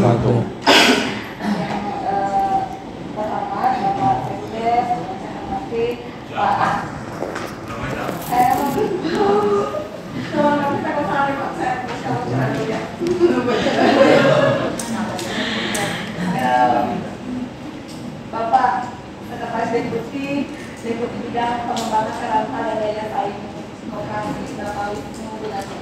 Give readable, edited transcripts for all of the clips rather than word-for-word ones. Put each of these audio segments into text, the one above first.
wabarakatuh. Pertama, Bapak Presiden, saya hormati Pak. Saya Bapak Sekretaris Deputi Bidang Pengembangan Keranta dan Daya Saing Koperasi Bapak Wisnu Gunadi.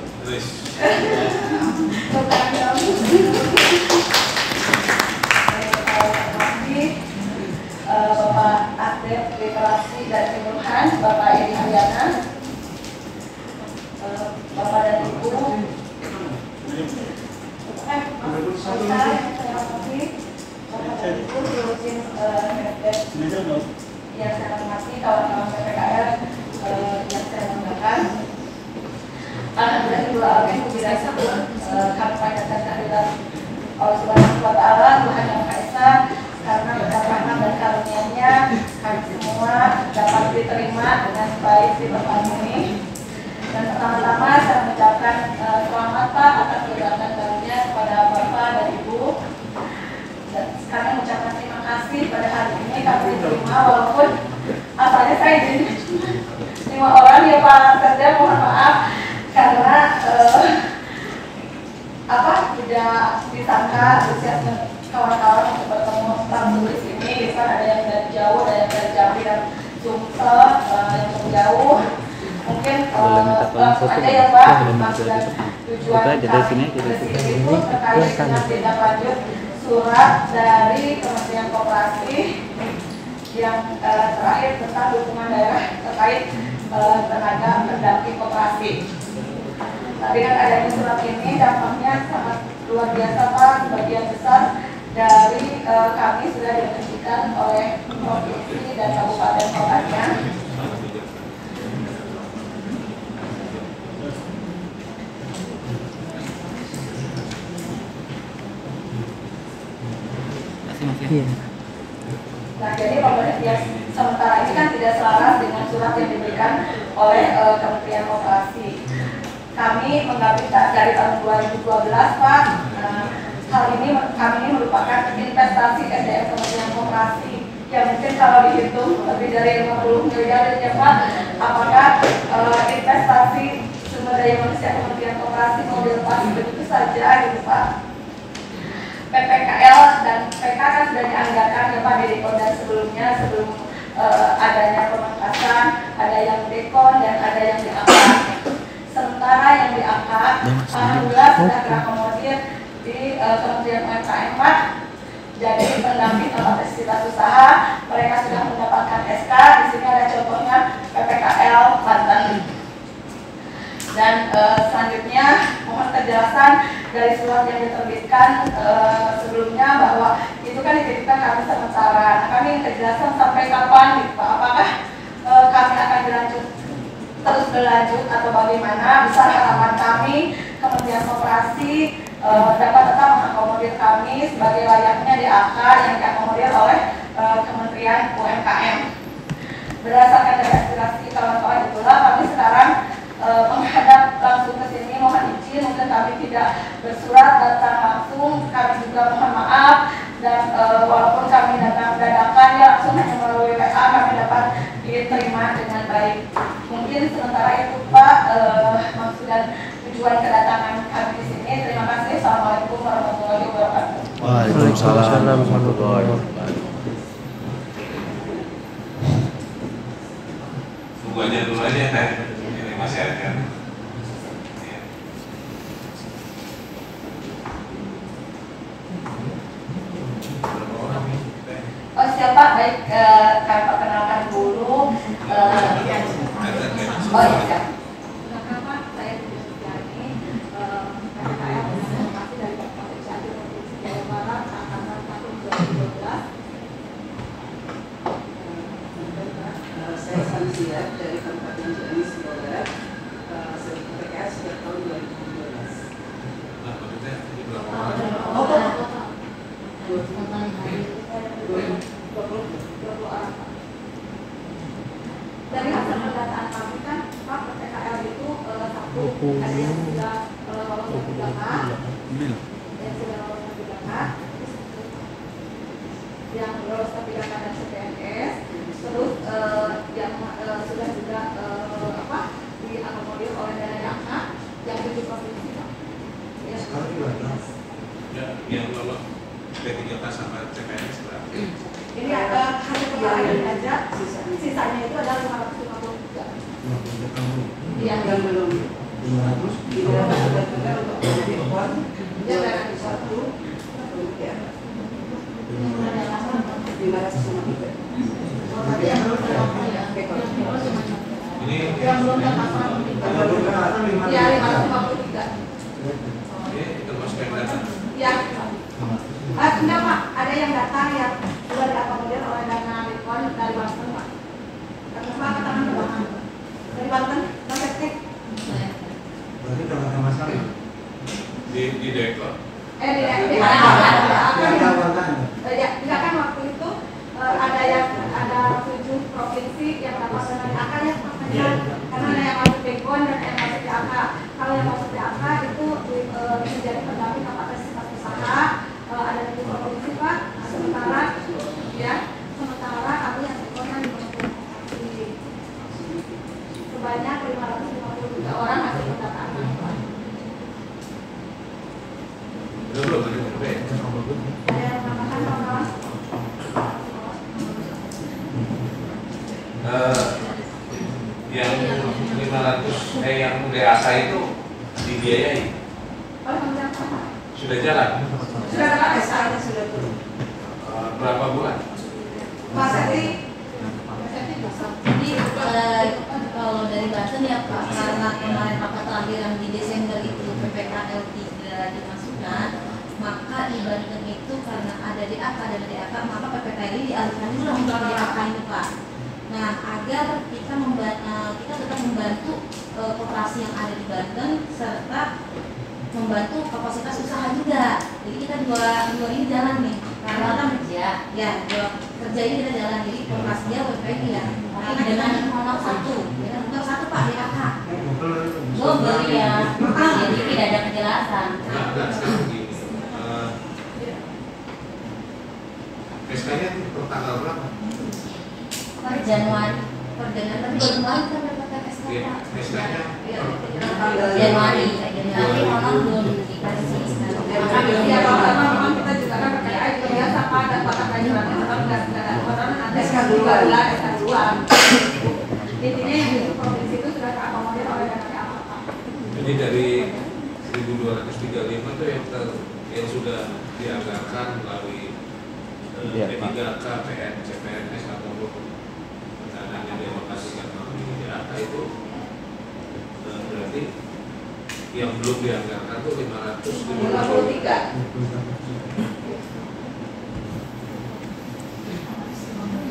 Bapak Adep Literasi dan Penyuluhan, Bapak Edi Haryana, Bapak dan Ibu, saya hormati Bapak dan Ibu, Dirjen yang saya hormati, kawan-kawan PPKR yang saya banggakan. Alhamdulillah Ibu Alamin Kubirasa kami panjatkan kehadiran Allah Subhanahu wa Ta'ala, Tuhan Yang Maha Esa, karena berkat rahmat dan karunia-Nya kami semua dapat diterima dengan baik di tempat ini. Dan pertama-tama saya mengucapkan selamat Pak atas kedatangan karunia kepada Bapak dan Ibu. Dan kami mengucapkan terima kasih pada hari ini kami diterima, walaupun asalnya saya jadi 5 orang ya Pak Serda, mohon maaf karena tidak disangka antusiasme kawan-kawan untuk bertemu langsung di sini. Bisa ada yang dari jauh, ada yang dari Jambi dan Sumsel yang jauh. Mungkin langsung aja ya Pak, maksud dan tujuan kami ke sini itu terkait dengan tindak lanjut surat dari Kementerian Koperasi yang terakhir tentang dukungan daerah terkait tenaga pendamping koperasi. Dengan adanya surat ini dampaknya sangat luar biasa Pak, sebagian besar dari kami sudah dimensikan oleh provinsi dan kabupaten kotanya. Nah, jadi yang sementara ini kan tidak selaras dengan surat yang diberikan oleh Kementerian Koperasi. Kami mengambil dari tahun 2012 Pak, hal ini kami ini merupakan investasi SDM Kementerian Koperasi yang mungkin kalau dihitung lebih dari 50 miliar ya Pak. Apakah investasi sumber daya manusia Kementerian Koperasi mau dilepas begitu saja gitu Pak? PPKL dan PK kan sudah dianggarkan ya Pak di Dekondan sebelumnya, sebelum adanya pemangkasan, ada yang dekon dan ada yang diangkat. Sementara yang diangkat, alhamdulillah sudah terakomodir di Kementerian UMKM Pak. Jadi pendamping atau fasilitas usaha mereka sudah mendapatkan SK. Di sini ada contohnya PPKL Banten. Dan selanjutnya mohon kejelasan dari surat yang diterbitkan sebelumnya bahwa itu kan dititipkan kami sementara. Nah, kami ingin kejelasan sampai kapan gitu Pak? Apakah kami akan terus berlanjut atau bagaimana? Besar harapan kami Kementerian Koperasi dapat tetap mengakomodir kami sebagai layaknya DAK yang diakomodir oleh Kementerian UMKM. Berdasarkan dari aspirasi kawan-kawan itulah kami sekarang menghadap langsung ke sini. Mohon izin, mungkin kami tidak bersurat datang langsung, kami juga mohon maaf. Dan walaupun kami datang dadakan ya langsung hanya melalui WA, kami dapat diterima dengan baik. Mungkin sementara itu Pak maksud dan tujuan kedatangan kami di sini. Terima kasih. Assalamualaikum warahmatullahi wabarakatuh. Waalaikumsalam warahmatullahi wabarakatuh. Tunggu aja dulu aja Teh. Ini masih ada. Oh siapa? Baik, kami perkenalkan dulu. Oh iya siap. Nama saya Budi Sufiani, PPKL Informasi dari Kabupaten Cianjur Provinsi Jawa Barat angkatan 1 2012. Saya Samsia dari Kabupaten Ciamis, Jawa Barat. PPKL sejak tahun 2012. Dari hasil pendataan kami kan Pak, PPKL itu satu ada yang sudah lolos ke 3K, yang sudah lolos ke 3K, PPAK dan CPNS, terus yang sudah juga diakomodir oleh dana yang yang 7 provinsi Pak. Ya. Ya, yang lolos P3K sama CPNS berapa? Ini ada hasil pembayaran aja, sisanya itu adalah 553. Yang belum 500 sudah benar untuk menjadi uang Ya, dari 1 rupiah 553. Ini yang belum terpasang ya 553. ini termasuk yang datang. Ya. Enggak Pak, ada yang datang yang sudah diakomodir oleh dana Rikon dari Banten Pak. Kata Pak, katakan ke Banten. Dari Banten, Banten. Berarti udah nggak ada masalah. Di Dekor. Ya kan waktu itu ada 7 provinsi yang dapat dana DAK ya Pak. Karena ada yang masuk Dekon dan yang masuk DAK. Kalau yang masuk DAK itu menjadi pendamping kapasitas usaha. Ada 7 provinsi Pak. Sementara kami yang Dekon di sebanyak 553 orang hasil pendataan Pak. Belum ada yang Ada yang menambahkan kawan-kawan? yang 500 yang DAK itu dibiayai Oleh Kementerian apa? sudah jalan Sudah ada SR sudah turun. berapa bulan? Pak Seti. Jadi kalau dari Banten ya Pak, karena kemarin rapat terakhir yang di Desember itu PPKL 3 dimasukkan, maka di Banten itu karena ada DAK dan DAK, maka PPKL ini dialihkan dulu untuk DAK ini Pak. Nah, agar kita tetap membantu koperasi yang ada di Banten serta membantu kapasitas usaha juga. Jadi kita dua ini jalan nih. Karena kan kerja, ya kerja ini kita jalan. Jadi koperasi dia PPKL ya. Tapi dengan honor 1, dengan honor 1 Pak DAK. Double ya. Jadi tidak ada kejelasan. Nah, sekarang begini SK-nya per tanggal berapa? Januari perdagangan tapi Januari kan dapat SK Iya, Pak. SK-nya Januari honor belum dikasih. Ya kalau memang kita juga kan PPKI juga biasa Pak dan Pak Kajurannya tetap nggak ada orang ada SK2 lah SK2. Intinya yang di provinsi itu sudah terakomodir oleh dana apa Pak? jadi dari 1.235 itu yang sudah dianggarkan melalui P3K, PN, CPNS atau dananya dialokasikan melalui DAK itu berarti yang belum dianggarkan itu 553. 53.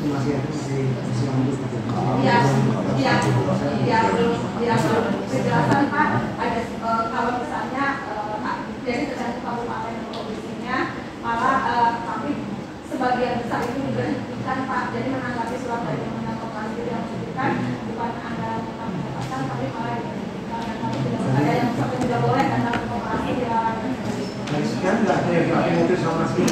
Ya belum kejelasan Pak. Ada kalau misalnya jadi tergantung kabupaten dan provinsinya, malah kami sebagian besar itu diberhentikan Pak. Jadi menanggapi surat dari Kementerian Koperasi yang disebutkan bukan anggaran yang kami dapatkan, tapi malah diberhentikan. Dan kami tidak ada yang sampai tidak boleh datang ke koperasi dilarang. Sekian nggak ada yang diakomodir sama sekali.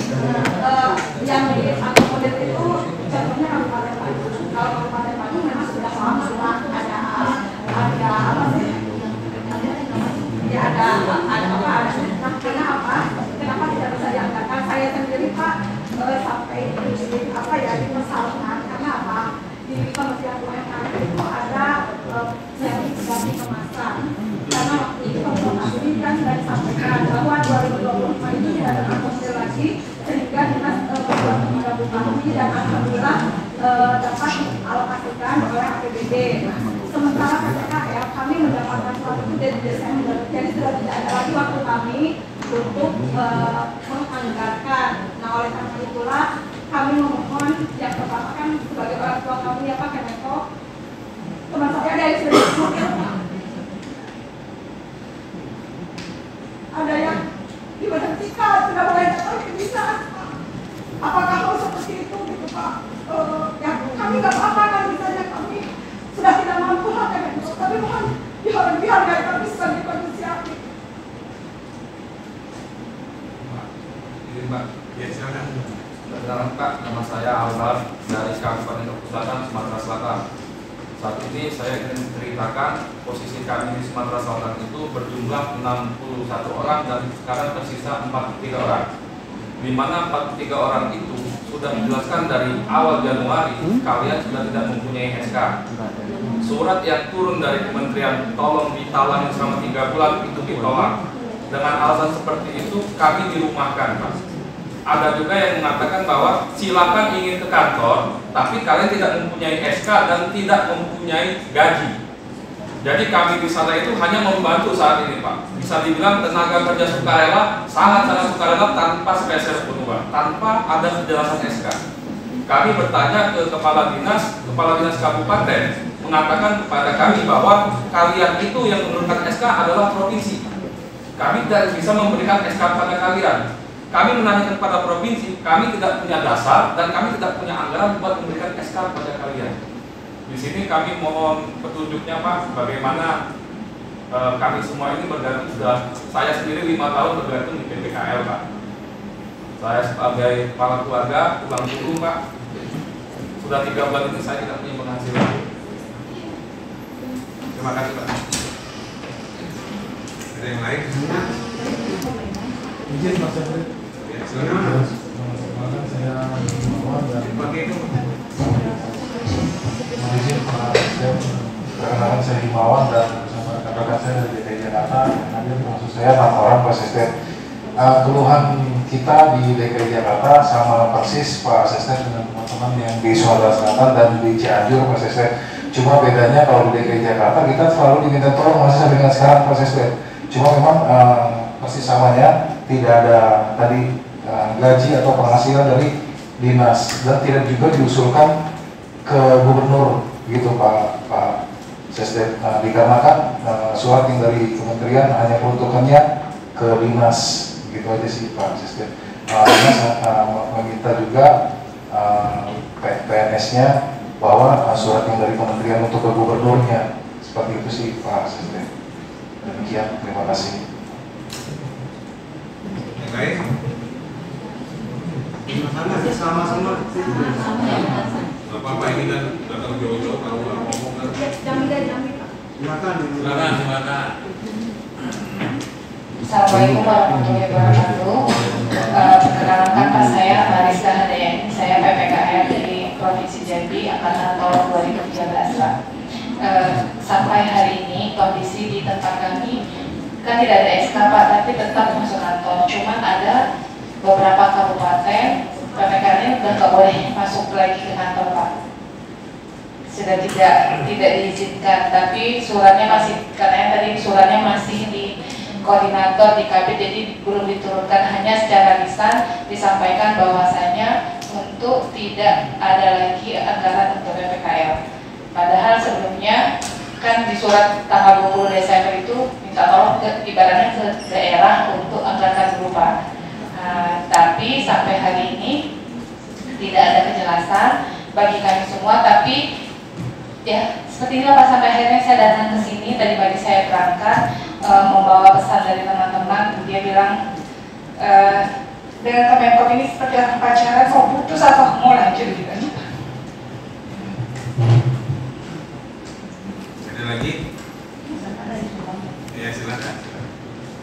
Yang diakomodir itu contohnya Kabupaten Bandung. Kalau Kabupaten Bandung memang sudah lama ada apa sih? Ya ada apa? Nah, karena apa? Kenapa tidak bisa dianggarkan? Saya sendiri Pak sampai di apa ya dipersalahkan karena apa? Di Kementerian UMKM itu ada servis ganti kemasan. Karena waktu itu Bapak ini kan sudah disampaikan bahwa 2025 ini tidak ada akomodir lagi sehingga dinas membuat bupati dan alhamdulillah dapat alokasikan oleh APBD. Sementara PPKL kami mendapatkan surat itu dari Desember, jadi sudah tidak ada lagi waktu kami untuk menganggarkan. Nah oleh karena itulah kami memohon yang pertama kan sebagai orang tua kami ya Pak Kemenko, teman saya dari sudah ada yang diberhentikan, sudah mulai datang ke bisa. Apakah mau seperti itu gitu Pak? Ya kami nggak apa-apa kan misalnya kami sudah tidak mampu tapi mohon dihargai kami sebagai manusia. Ini Mbak, ya silakan. Perkenalkan Pak, nama saya Albar dari Kabupaten Pusatan, Sumatera Selatan. Saat ini saya ingin menceritakan posisi kami di Sumatera Selatan itu berjumlah 61 orang dan sekarang tersisa 43 orang. Di mana 43 orang itu sudah dijelaskan dari awal Januari kalian sudah tidak mempunyai SK. Surat yang turun dari kementerian tolong ditalangin selama 3 bulan itu ditolak. Dengan alasan seperti itu kami dirumahkan, Pak. Ada juga yang mengatakan bahwa silakan ingin ke kantor, tapi kalian tidak mempunyai SK dan tidak mempunyai gaji. Jadi kami di sana itu hanya membantu saat ini, Pak. Bisa dibilang tenaga kerja sukarela, sangat-sangat sukarela tanpa spesial penuh, tanpa ada kejelasan SK. Kami bertanya ke kepala dinas kabupaten mengatakan kepada kami bahwa kalian itu yang menurunkan SK adalah provinsi. Kami tidak bisa memberikan SK kepada kalian. Kami menanyakan kepada provinsi, kami tidak punya dasar dan kami tidak punya anggaran buat memberikan SK kepada kalian. Di sini kami mohon petunjuknya, Pak, bagaimana kami semua ini bergantung sudah, saya sendiri 5 tahun bergantung di PPKL, Pak. Saya sebagai kepala keluarga pulang dulu, Pak. Sudah 3 bulan ini saya tidak punya penghasilan. Terima kasih, Pak. Ada yang lain? Izin Mas Jafri. Ya, silakan. Saya Imawan dan Pakai itu. izin Pak Presiden. Perkenalkan saya Imawan dan bersama rekan-rekan saya dari DKI Jakarta yang hadir termasuk saya 6 orang Asisten. Keluhan kita di DKI Jakarta sama persis Pak Asisten dengan teman-teman yang di Sumatera Selatan dan di Cianjur Pak Asisten. Cuma bedanya kalau di DKI Jakarta kita selalu diminta tolong masih sampai dengan sekarang Pak Asisten. Cuma memang persis samanya tidak ada tadi gaji atau penghasilan dari dinas dan tidak juga diusulkan ke gubernur gitu Pak Sesdek. Dikarenakan surat yang dari kementerian hanya peruntukannya ke dinas gitu aja sih Pak Sesdek. Dinas meminta juga PNS-nya bahwa surat yang dari kementerian untuk ke gubernurnya seperti itu sih Pak Sesdek. Demikian, terima kasih. Yang lain? Sama-sama. Apa-apa ini kan datang jauh-jauh kalau nggak ngomong kan. Silakan. Assalamualaikum warahmatullahi wabarakatuh. Perkenalkan Pak, saya Mariska Hadayani, saya PPKR dari Provinsi Jambi angkatan tahun 2013, Pak. Sampai hari ini kondisi di tempat kami kan tidak ada SK, Pak, tapi tetap masuk kantor. Cuman ada beberapa kabupaten PPKR-nya udah nggak boleh masuk lagi ke kantor, Pak. Sudah tidak diizinkan, tapi suratnya masih, katanya tadi suratnya masih di koordinator di KB, jadi belum diturunkan, hanya secara lisan disampaikan bahwasanya untuk tidak ada lagi anggaran untuk PPKL. Padahal sebelumnya kan di surat tanggal 20 Desember itu minta tolong ibaratnya ke daerah untuk anggarkan dulu, Pak. Tapi sampai hari ini tidak ada kejelasan bagi kami semua, tapi ya seperti inilah Pak, sampai akhirnya saya datang ke sini. Tadi pagi saya berangkat membawa pesan dari teman-teman. Dia bilang dengan Kemenkom ini seperti orang pacaran, mau putus atau mau lanjut gitu kan. Ada lagi? Ya, silakan.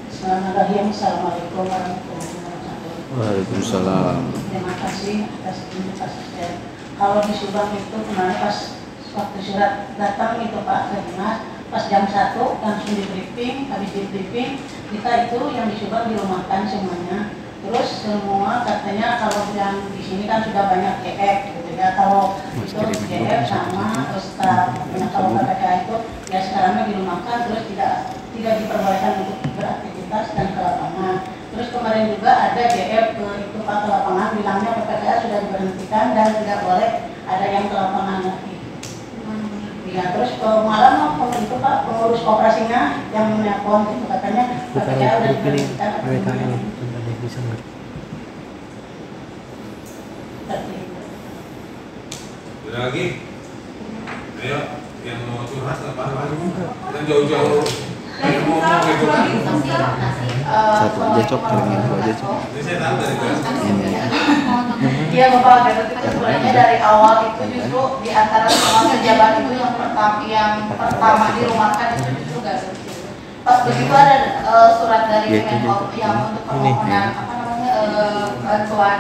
Bismillahirrahmanirrahim. Assalamualaikum warahmatullahi wabarakatuh. Waalaikumsalam. Terima kasih atas ini Pak Asisten. Kalau di Subang itu kemarin pas waktu surat datang itu Pak ke dinas, pas jam 1 langsung di briefing. Habis di briefing kita itu yang di Subang dirumahkan semuanya. Terus semua katanya kalau yang di sini kan sudah banyak GF gitu ya. Kalau itu GF sama staf. Nah, kalau PPK itu ya sekarangnya dirumahkan, terus tidak diperbolehkan untuk beraktivitas dan ke lapangan. Terus kemarin juga ada GF itu Pak ke lapangan, bilangnya PPK sudah diberhentikan dan tidak boleh ada yang ke lapangan lagi. Ya, terus malam itu Pak pengurus kooperasinya yang menelpon itu katanya PPK sudah diberhentikan. Ada lagi? Ayo, yang mau curhat apa? Kita jauh-jauh. Ayo ngomong gitu kan? Satu aja cok, yang itu aja cok. Ini saya tahu dari kelas. Ini aja. Iya Bapak Garut itu sebenarnya dari awal itu justru di antara semua pejabat itu yang pertama dirumahkan itu justru Garut. Pas begitu ada surat dari Menko yang untuk permohonan apa namanya bantuan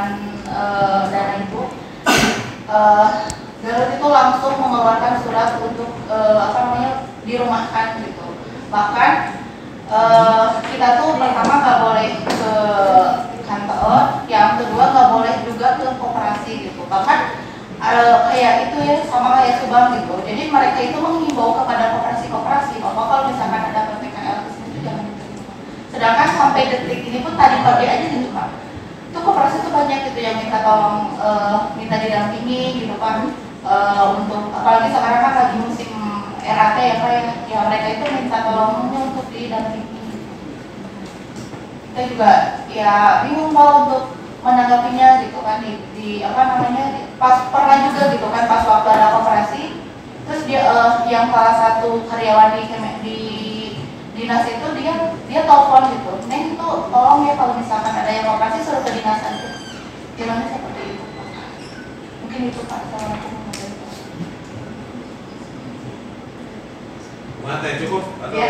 dana itu, Garut itu langsung mengeluarkan surat untuk apa namanya dirumahkan gitu. Bahkan kita tuh pertama nggak boleh ke kantor, yang kedua nggak boleh juga ke koperasi gitu. Bahkan kayak itu ya sama kayak Subang gitu. Jadi mereka itu menghimbau kepada koperasi-koperasi bahwa kalau misalkan ada PPKL itu jangan diterima. Sedangkan sampai detik ini pun tadi pagi aja gitu Pak, itu koperasi itu banyak gitu yang minta tolong minta didampingi gitu kan, untuk apalagi sekarang kan lagi musim RAT ya Pak ya, mereka itu minta tolongnya untuk didampingi. Kita juga ya bingung Pak untuk menanggapinya gitu kan, di apa namanya pas pernah juga gitu kan pas waktu ada koperasi, terus dia yang salah satu karyawan di dinas itu dia telepon gitu, Neng itu tolong ya kalau misalkan ada yang koperasi suruh ke dinas aja. Jalannya seperti itu Pak. Mungkin itu Pak, assalamualaikum. Mata cukup? Atau? Ya,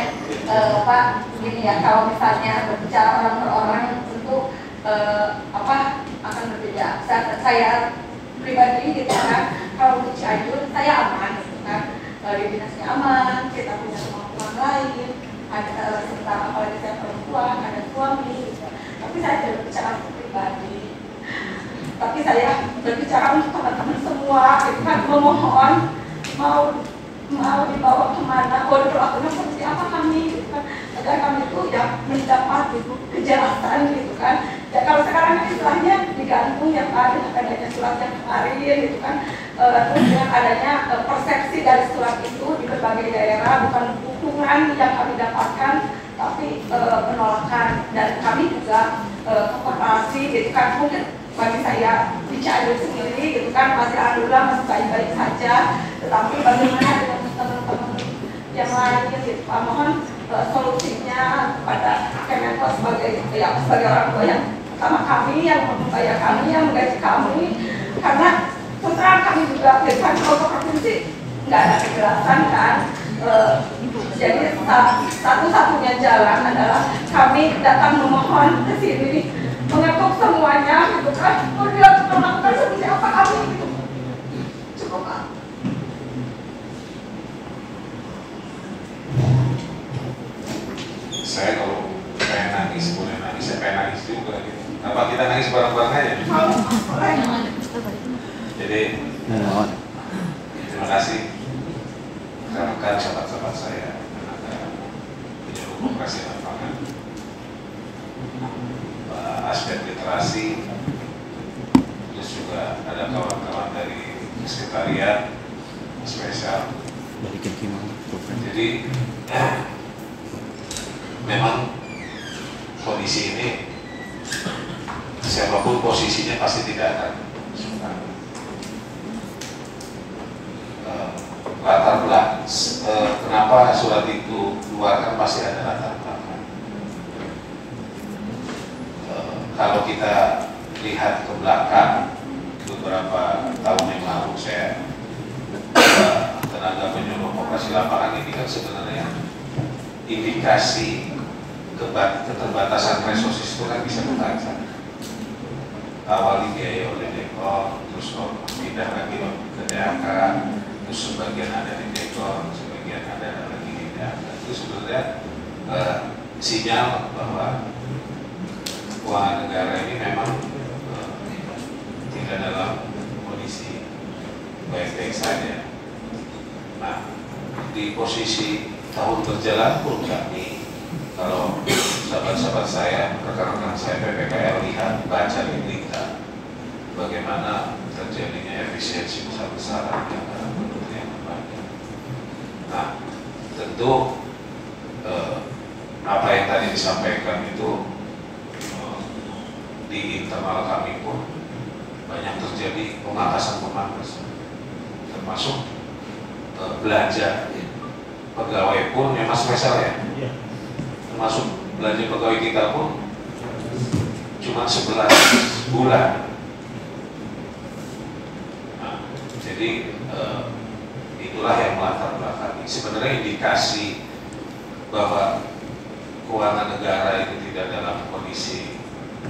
Pak, begini ya, kalau misalnya berbicara orang per orang tentu apa akan berbeda. Saya pribadi gitu kan, kalau untuk Cianjur saya aman gitu kan, di dinasnya aman, kita punya kemampuan lain, ada serta apalagi saya perempuan, ada suami gitu. Tapi saya tidak berbicara untuk pribadi, tapi saya berbicara untuk teman-teman semua gitu kan, memohon mau dibawa kemana, mau diperlakukan seperti apa kami gitu kan, agar kami itu ya mendapat gitu, kejelasan gitu kan. Ya kalau sekarang istilahnya digantung ya Pak, dengan adanya surat yang kemarin gitu kan, terus dengan adanya persepsi dari surat itu di berbagai daerah, bukan dukungan yang kami dapatkan, tapi penolakan. Dan kami juga ke koperasi gitu kan, mungkin bagi saya di Cianjur sendiri gitu kan masih alhamdulillah masih baik-baik saja, tetapi bagaimana dengan teman-teman yang lain gitu Pak, mohon solusinya kepada Kemenko sebagai orang tua yang pertama kami, yang membayar kami, yang menggaji kami, karena terang kami juga gitu kan kalau ke provinsi nggak ada kejelasan kan. Jadi satu-satunya jalan adalah kami datang memohon ke sini, mengetuk semuanya gitu kan, kemudian melakukan seperti apa kami gitu. Cukup Pak. Saya kalau pengen nangis, boleh nangis, saya pengen nangis juga gitu. Apa kita nangis bareng-bareng aja? Jadi terima kasih rekan-rekan sahabat-sahabat saya yang ada penyuluh koperasi lapangan, aspek literasi, terus juga ada kawan-kawan dari sekretariat spesial. Jadi memang kondisi ini siapapun posisinya pasti tidak akan suka. Latar belakang kenapa surat itu keluarkan pasti ada latar belakang. Kalau kita lihat ke belakang beberapa tahun yang lalu, saya tenaga penyuluh koperasi lapangan ini kan sebenarnya indikasi keterbatasan resources itu kan bisa berkaca. Awal dibiayai oleh Dekor, terus pindah lagi ke DAK, terus sebagian ada di Dekor, sebagian ada lagi di DAK. Itu sebenarnya sinyal bahwa keuangan negara ini memang tidak dalam kondisi baik-baik saja. Nah, di posisi tahun berjalan pun kami, kalau sahabat-sahabat saya, rekan-rekan saya PPKL lihat, baca di berita bagaimana terjadinya efisiensi besar-besaran di antara kementerian lembaga. Nah, tentu apa yang tadi disampaikan itu di internal kami pun banyak terjadi pemangkasan, termasuk belanja pegawai pun memang spesial ya. Termasuk belanja pegawai kita pun cuma 11 bulan Jadi itulah yang melatar belakangi. Sebenarnya indikasi bahwa keuangan negara itu tidak dalam kondisi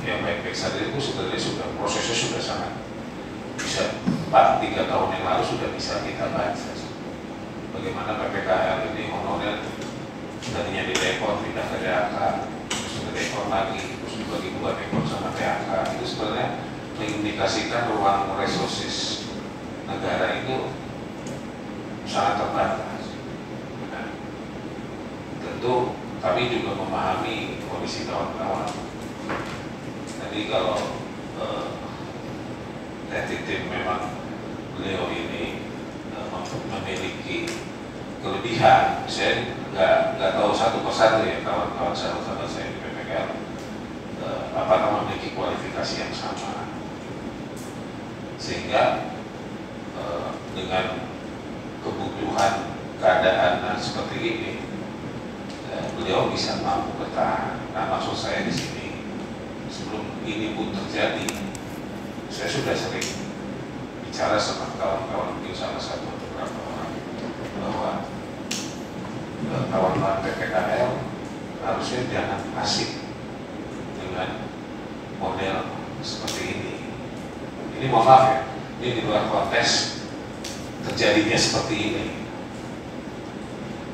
yang baik-baik saja itu sebenarnya sudah prosesnya sudah sangat bisa 3 tahun yang lalu sudah bisa kita baca. Bagaimana PPKL ini honorer tadinya di dekor pindah ke DAK, terus ke dekor lagi, terus dibagi 2 dekor sama DAK. Itu sebenarnya mengindikasikan ruang resources negara itu sangat terbatas. Nah, tentu kami juga memahami kondisi kawan-kawan. Jadi kalau tim memang beliau ini memiliki kelebihan, saya nggak tahu satu persatu ya kawan-kawan sahabat-sahabat saya di PPKL apakah memiliki kualifikasi yang sama, sehingga dengan kebutuhan keadaan seperti ini beliau bisa mampu bertahan. Nah, maksud saya di sini sebelum ini pun terjadi, saya sudah sering bicara sama kawan-kawan beliau, salah satu beberapa orang, bahwa kawan-kawan PPKL harusnya jangan asik dengan model seperti ini. Ini mohon maaf ya, ini di luar konteks terjadinya seperti ini.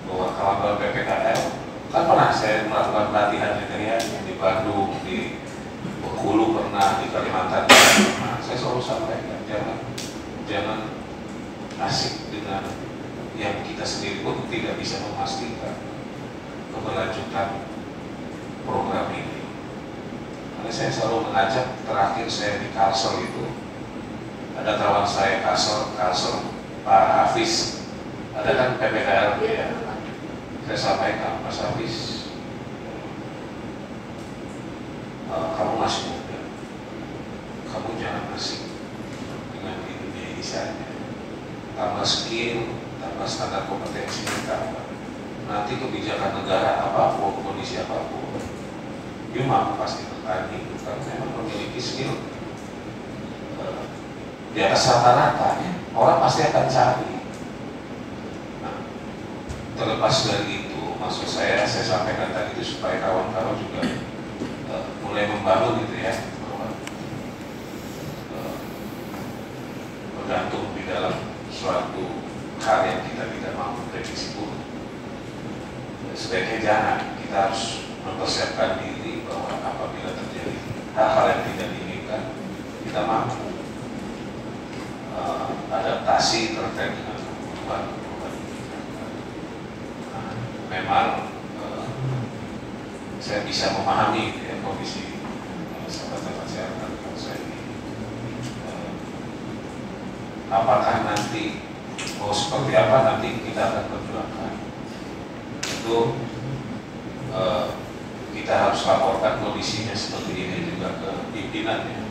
Bahwa kawan-kawan PPKL kan pernah saya melakukan pelatihan di Bandung, di Bengkulu pernah, di Kalimantan pernah. Saya selalu sampaikan jangan asik dengan yang kita sendiri pun tidak bisa memastikan keberlanjutan program ini. Karena saya selalu mengajak, terakhir saya di Kalsel itu ada kawan saya Kalsel Pak Hafiz, ada kan PPKL ya. Saya sampaikan, Mas Hafiz, kamu masih muda, kamu jangan asik dengan di dunia ini saja. Tambah skill, tambah standar kompetensi tambah. Nanti kebijakan negara apapun, kondisi apapun, dia mampu pasti bertanding karena memang memiliki skill di atas rata-rata. Orang pasti akan cari. Nah, terlepas dari itu, maksud saya sampaikan tadi itu supaya kawan-kawan juga mulai membangun gitu ya, bahwa bergantung di dalam suatu hal yang kita tidak mampu prediksi pun, sebaiknya jangan. Kita harus mempersiapkan diri bahwa apabila terjadi hal-hal yang tidak diinginkan, kita mampu adaptasi terkait dengan kebutuhan. Nah, memang saya bisa memahami ya, kondisi sahabat-sahabat saya rekan saya ini. Apakah nanti seperti apa nanti kita akan perjuangkan. Itu kita harus laporkan kondisinya seperti ini juga ke pimpinan ya.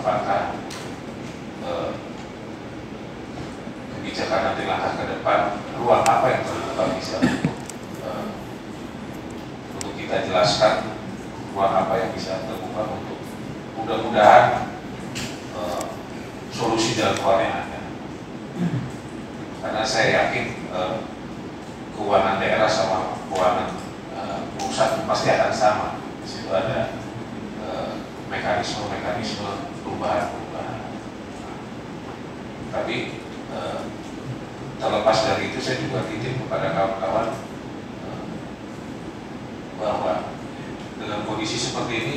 Apakah kebijakan nanti langkah ke depan, ruang apa yang terbuka bisa untuk kita jelaskan, ruang apa yang bisa terbuka untuk mudah-mudahan solusi jalan keluar yang ada. Karena saya yakin keuangan daerah sama keuangan pusat pasti akan sama. Di situ ada mekanisme perubahan. Tapi terlepas dari itu, saya juga titip kepada kawan-kawan bahwa dengan kondisi seperti ini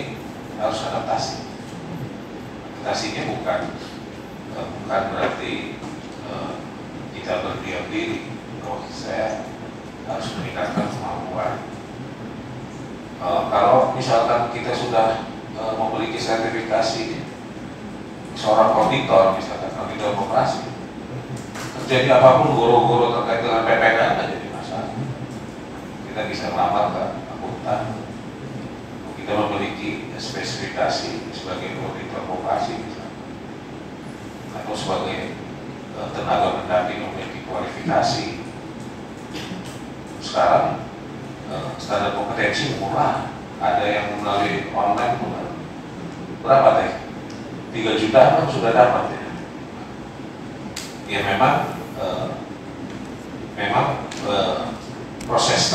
harus adaptasi. Adaptasinya bukan berarti kita berdiam diri. Saya harus meningkatkan kemampuan. Kalau misalkan kita sudah memiliki sertifikasi seorang auditor, misalkan auditor operasi, terjadi apapun goro-goro terkait dengan PPKL tidak jadi masalah. Kita bisa melamar ke akuntan. Kita memiliki spesifikasi sebagai auditor operasi misalkan, atau sebagai tenaga pendamping memiliki kualifikasi. Sekarang standar kompetensi murah, ada yang melalui online murah. Berapa teh? 3 3 juta memang sudah dapat ya. Ya memang proses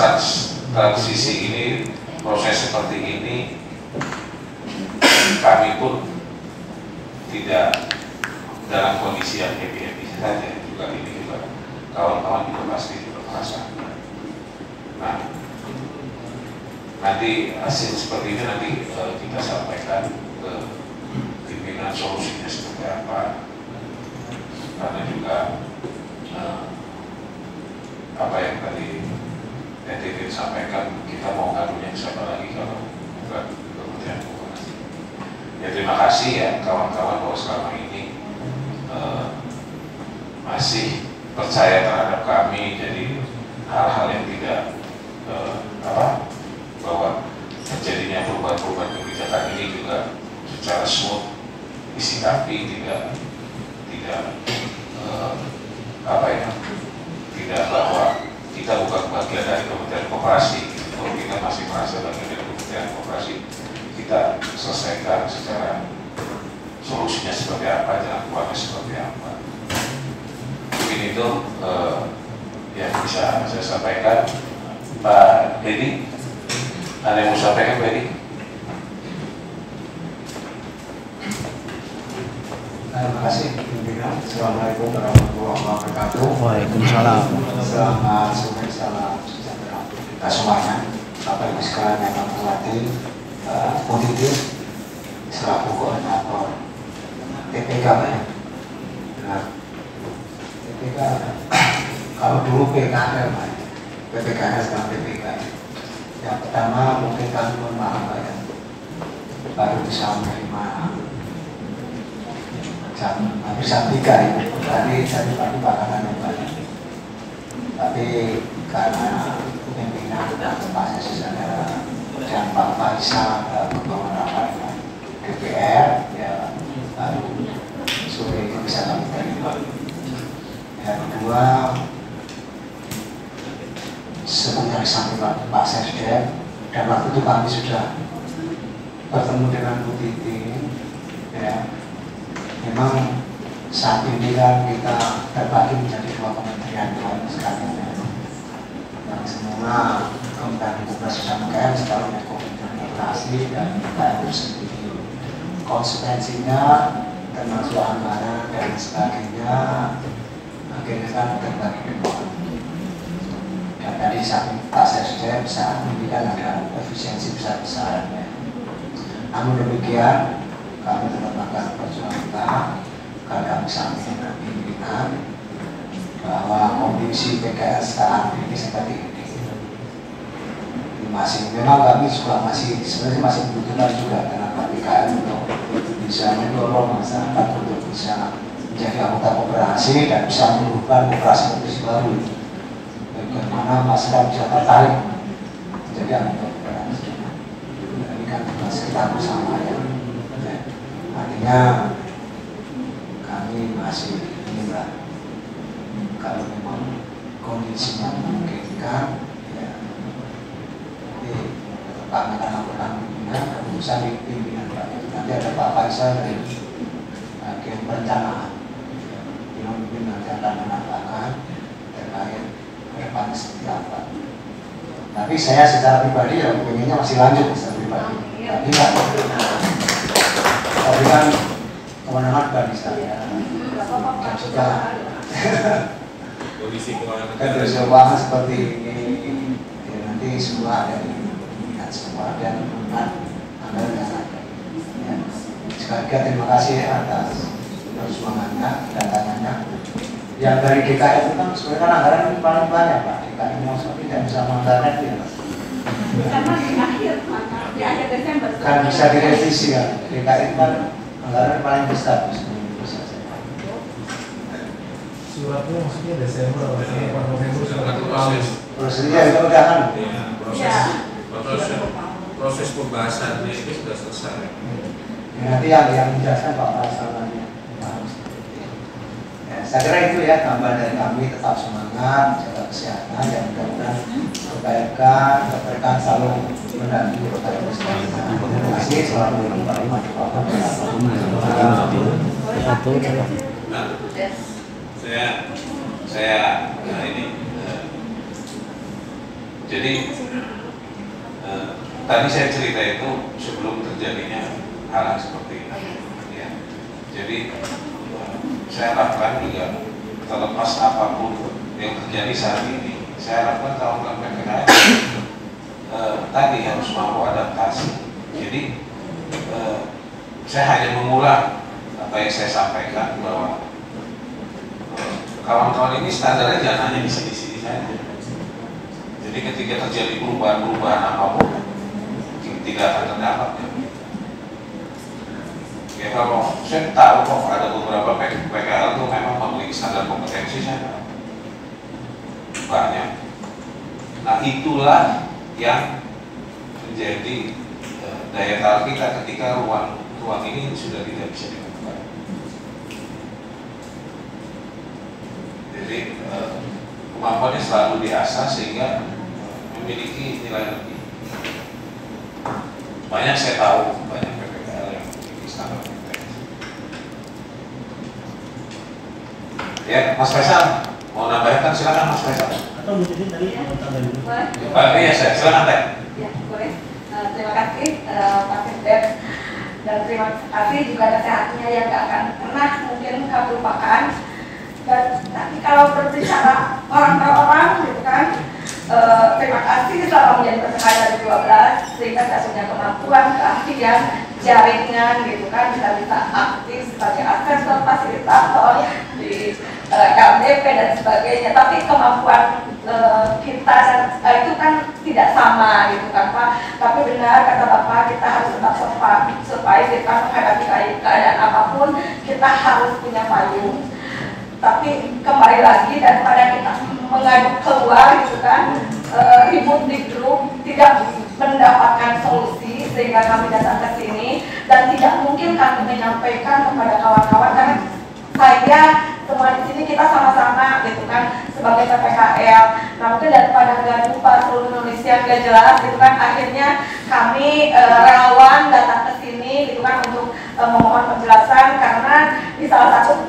transisi ini, proses seperti ini kami pun tidak dalam kondisi yang happy saja. Juga ini juga kawan-kawan juga pasti juga merasa. Nah, nanti hasil seperti ini nanti kita sampaikan ke pimpinan solusinya seperti apa. Karena juga apa yang tadi David sampaikan, kita mau ngadunya siapa lagi kalau bukan Kementerian Koperasi. Ya terima kasih ya kawan-kawan bahwa selama ini masih percaya terhadap kami. Jadi hal-hal yang tidak bahwa terjadinya perubahan-perubahan kebijakan ini juga secara smooth disikapi, tidak tidak bahwa kita bukan bagian dari Kementerian Koperasi. Kalau kita masih merasa bagian dari Kementerian Koperasi, kita selesaikan secara solusinya seperti apa, jalan keluarnya seperti apa. Mungkin itu yang bisa saya sampaikan. Pak Dedi, ada yang mau sampaikan Pak Dedi? Terima kasih pimpinan. Assalamualaikum warahmatullahi wabarakatuh. Waalaikumsalam. Selamat sore, salam sejahtera kita semuanya. Bapak Ibu sekalian yang kami hormati, positif selaku koordinator TPK ya. Nah, TPK kalau dulu PKL Pak, PPKL sekarang TPK. Yang pertama mungkin kami mohon maaf Pak ya, baru bisa menerima hampir jam 3 ya. Tadi bakalan yang banyak. Tapi karena pimpinan Pak Sesi Saudara dan Pak Faisal membawa rapat DPR ya, baru sore ini bisa kami terima. Yang kedua, seperti yang disampaikan Pak Sekjen, dan waktu itu kami sudah bertemu dengan Bu Titi ya. Memang saat ini kan kita terbagi menjadi 2 kementerian sekalian ya. Yang semula Kementerian Koperasi dan UKM sekarang menjadi Kementerian Koperasi dan UKM sendiri. Konsekuensinya termasuk anggaran dan sebagainya akhirnya kan terbagi 2. Dan tadi Pak Sekjen saat ini kan ada efisiensi besar-besaran ya. Namun demikian kami tetap akan berjuang kita karena kami sampaikan dengan pimpinan bahwa kondisi PKL saat ini seperti ini. Memang kami juga sebenarnya masih membutuhkan juga karena PKL untuk bisa mendorong masyarakat untuk bisa menjadi anggota koperasi dan bisa menumbuhkan koperasi baru. Bagaimana masyarakat bisa tertarik menjadi anggota koperasi. Ini kan tugas kita bersama ya. Artinya kami masih menilai kalau memang kondisinya memungkinkan ya, tapi kami akan lakukan pimpinan keputusan di pimpinan Pak. Nanti ada Pak Faisal dari bagian perencanaan yang mungkin nanti akan menambahkan terkait ke depannya seperti apa. Tapi saya secara pribadi ya pengennya masih lanjut secara pribadi. Tapi kan kewenangan bagi saya dan juga Kondisi keuangan seperti ini ya, nanti semua ada di pimpinan semua dan anggaran yang ada ya. Sekali lagi terima kasih atas perjuangannya dan dananya yang dari DKI itu kan sebenarnya anggaran paling banyak Pak. DKI mau tidak bisa menganggarkan itu ya Pak. Karena di akhir Desember Kan bisa direvisi ya. DKI kan anggaran paling besar Suratnya maksudnya Desember atau November sudah proses. prosesnya itu udah kan Proses pembahasan ini sudah selesai. ya, nanti yang menjelaskan Pak Faisal nanti. Ya, saya kira itu ya tambah dari kami, tetap semangat jaga kesehatan yang mudah-mudahan kebaikan berkah selalu mendampingi Bapak Ibu sekalian. Terima kasih. Assalamualaikum warahmatullahi wabarakatuh. Nah, nah ini jadi tadi saya cerita itu sebelum terjadinya hal seperti ini ya. Jadi saya harapkan juga terlepas apapun yang terjadi saat ini, saya harapkan kawan-kawan PPKM tadi harus mampu adaptasi. Jadi saya hanya mengulang apa yang saya sampaikan bahwa kawan-kawan ini standarnya jangan hanya di sini-sini saja. Jadi ketika terjadi perubahan-perubahan apapun tidak akan terdapat ya. Ya kalau saya tahu kok ada beberapa PKL itu memang memiliki standar kompetensi saya banyak. Nah itulah yang menjadi daya tarik kita ketika ruang ini sudah tidak bisa dibuka. Jadi kemampuannya selalu diasah sehingga memiliki nilai lebih. Banyak saya tahu banyak PPKL yang memiliki standar kompetensi. Ya, Mas Faisal mau nambahkan silakan Mas Faisal. Atau mungkin tadi Iya, silakan Teh. Ya, boleh. Terima kasih Pak Sekdes, dan terima kasih juga nasihatnya yang gak akan pernah mungkin kami lupakan. Dan tapi kalau berbicara orang per orang gitu kan, terima kasih selama menjadi peserta dari 12 sehingga saya punya kemampuan, keahlian, jaringan gitu kan, bisa aktif sebagai asesor, fasilitator di LDP dan sebagainya. Tapi kemampuan kita dan itu kan tidak sama gitu kan Pak. Tapi benar kata Bapak, kita harus tetap survive kita menghadapi keadaan apapun, kita harus punya payung. Tapi kembali lagi daripada kita mengadu keluar gitu kan, ribut di grup, tidak mendapatkan solusi sehingga kami datang ke sini dan tidak mungkin kami menyampaikan kepada kawan-kawan karena saya semua di sini kita sama-sama gitu kan sebagai PPKL. Nah mungkin daripada nggak lupa seluruh Indonesia nggak jelas gitu kan, akhirnya kami relawan datang ke sini gitu kan untuk memohon penjelasan karena di salah satu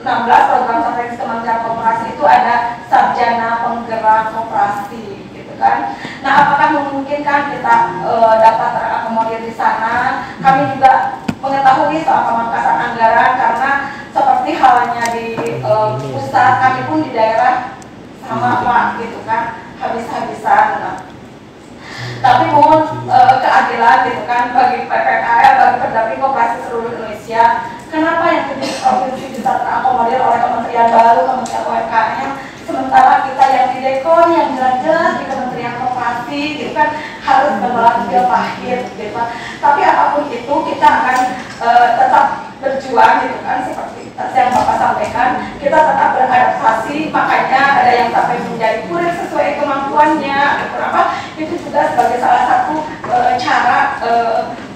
16 program strategis Kementerian Koperasi itu ada sarjana penggerak koperasi gitu kan. Nah apakah memungkinkan kita dapat terakomodir di sana? Kami juga mengetahui soal pemangkasan anggaran karena seperti halnya di pusat, kami pun di daerah sama Pak gitu kan, habis-habisan. Nah, tapi mohon keadilan gitu kan bagi PPKL, bagi pendamping koperasi seluruh Indonesia. Kenapa yang ketiga provinsi bisa terakomodir oleh kementerian baru, kementerian UMKM, sementara kita yang di Dekon, yang jelas-jelas di Kementerian Koperasi gitu kan harus menelan pil pahit gitu kan. Tapi apapun itu kita akan tetap berjuang gitu kan, seperti yang Bapak sampaikan, kita tetap beradaptasi, makanya ada yang sampai menjadi kurir sesuai kemampuannya gitu. Apa itu juga sebagai salah satu cara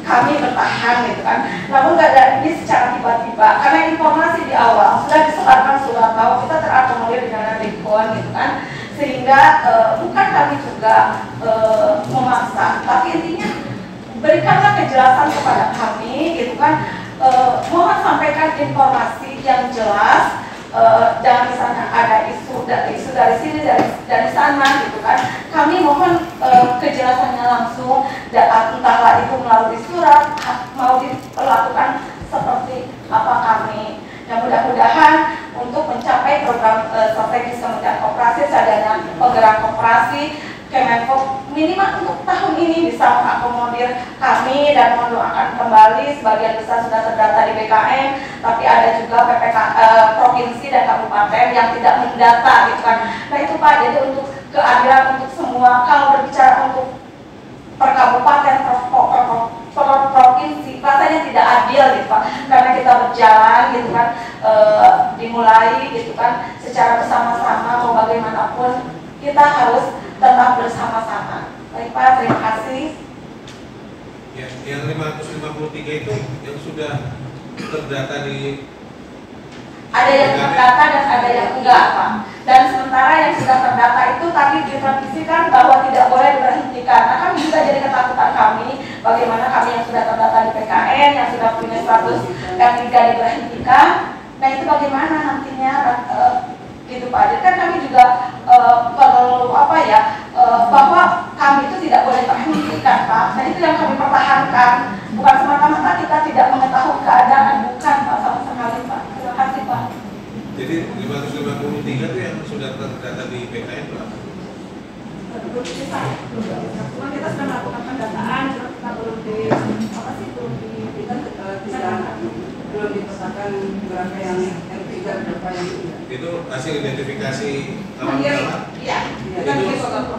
kami bertahan gitu kan. Namun nggak ada ini secara tiba-tiba karena informasi di awal sudah disebarkan surat bahwa kita terakomodir di dana Dekon gitu kan, sehingga bukan kami juga memaksa, tapi intinya berikanlah kejelasan kepada kami gitu kan. Mohon sampaikan informasi yang jelas, jangan misalnya ada isu dari sini dari sana gitu kan. Kami mohon kejelasannya langsung, entahlah itu melalui surat mau dilakukan seperti apa kami. Dan mudah-mudahan untuk mencapai program strategis Kementerian Koperasi, sarjana penggerak koperasi Kemenko minimal untuk tahun ini bisa mengakomodir kami, dan mohon doakan kembali sebagian besar sudah terdata di BKM, tapi ada juga provinsi dan kabupaten yang tidak mendata gitu kan. Nah itu Pak, jadi untuk keadilan untuk semua, kalau berbicara untuk per kabupaten, per provinsi rasanya tidak adil gitu Pak, karena kita berjalan gitu kan, dimulai gitu kan secara bersama-sama, mau bagaimanapun kita harus tetap bersama-sama. Baik Pak, terima kasih. Ya, yang 553 itu yang sudah terdata di ada yang terdata dan ada yang enggak Pak. Dan sementara yang sudah terdata itu tadi direvisikan bahwa tidak boleh diberhentikan. Nah kan juga jadi ketakutan kami bagaimana kami yang sudah terdata di PKN, yang sudah punya status R3 diberhentikan, nah itu bagaimana nantinya gitu Pak. Jadi kan kami juga perlu bahwa kami itu tidak boleh terhentikan Pak. Nah itu yang kami pertahankan, bukan semata-mata kita tidak mengetahui keadaan, bukan Pak, sama sekali Pak. Terima kasih Pak. Jadi 553 itu yang sudah terdata di PKN berapa? Cuma kita sudah melakukan pendataan, kita belum belum dipetakan berapa yang R3 berapa yang itu hasil identifikasi kawan-kawan. Iya. Itu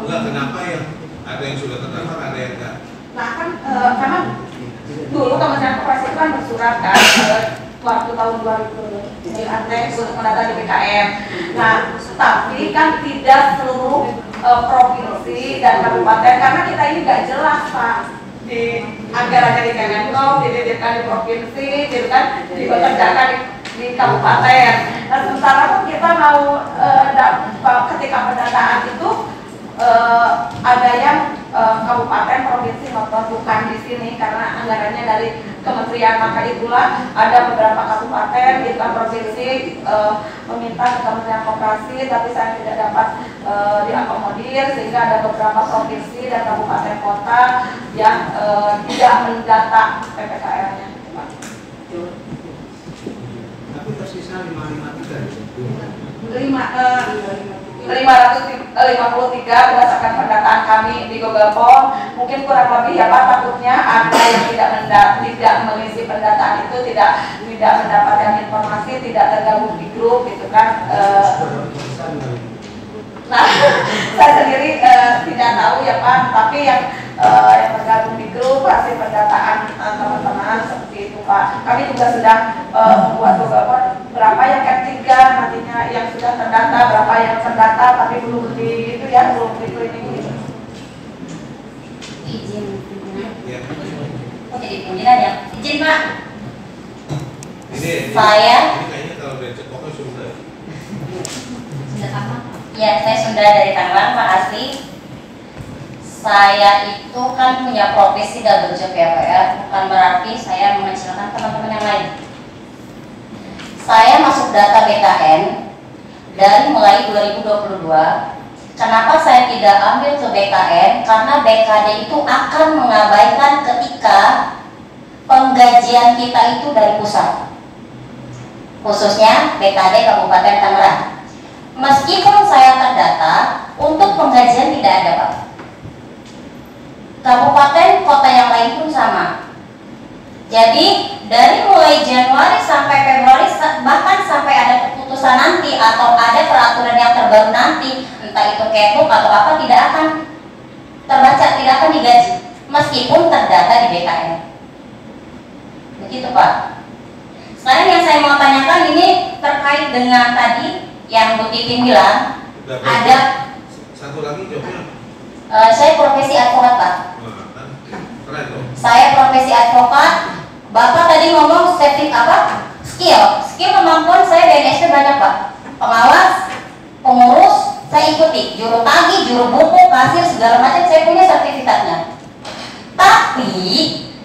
enggak, kenapa yang ada yang sudah terdaftar, ada yang enggak? Nah kan karena dulu Kementerian Koperasi itu kan bersurat kan waktu tahun 2000 untuk mendata di PKM. Nah tapi kan tidak seluruh provinsi dan kabupaten, karena kita ini nggak jelas Pak, di anggarannya di Kemenkom, dititipkan di provinsi, gitu kan, dibekerjakan di kabupaten. Nah sementara pun kita mau ketika pendataan itu ada yang kabupaten, provinsi maupun bukan di sini karena anggarannya dari kementerian, maka itulah ada beberapa kabupaten di provinsi meminta ke Kementerian Koperasi, tapi saya tidak dapat diakomodir, sehingga ada beberapa provinsi dan kabupaten kota yang tidak mendata PPKL-nya. Tapi tersisa 553. 553 berdasarkan pendataan kami di Gogalpom, mungkin kurang lebih ya Pak, takutnya ada yang tidak mengisi pendataan itu, tidak mendapatkan informasi, tidak tergabung di grup gitu kan. Nah saya sendiri tidak tahu ya Pak, tapi yang tergabung di grup hasil pendataan teman-teman seperti itu Pak. Kami juga sudah membuat beberapa berapa yang R3 nantinya yang sudah terdata, berapa yang terdata tapi belum di itu ya, belum di cleaning gitu. Izin pimpinan. Oh jadi pimpinan ya? Izin Pak. Ini kayaknya kalau dari Cekoknya sudah. Sudah apa? Ya, saya sudah dari Tangerang Pak Asli. Saya itu kan punya profesi double job ya Pak ya, bukan berarti saya mengecilkan teman-teman yang lain. Saya masuk data BKN dari mulai 2022. Kenapa saya tidak ambil ke BKN? Karena BKD itu akan mengabaikan ketika penggajian kita itu dari pusat, khususnya BKD Kabupaten Tangerang. Meskipun saya terdata, untuk penggajian tidak ada Pak. Kabupaten, kota yang lain pun sama. Jadi dari mulai Januari sampai Februari, bahkan sampai ada keputusan nanti atau ada peraturan yang terbaru nanti, entah itu Kepuk atau apa, tidak akan terbaca, tidak akan digaji meskipun terdata di BKN. Begitu Pak. Sekarang yang saya mau tanyakan ini terkait dengan tadi yang Bu Titin bilang. Ada satu lagi jawabnya. Saya profesi advokat Pak. Keren loh. Saya profesi advokat. Bapak tadi ngomong skill kemampuan saya di NSP banyak Pak. Pengawas, pengurus, saya ikuti. Juru tagih, juru buku, kasir, segala macam saya punya sertifikatnya. Tapi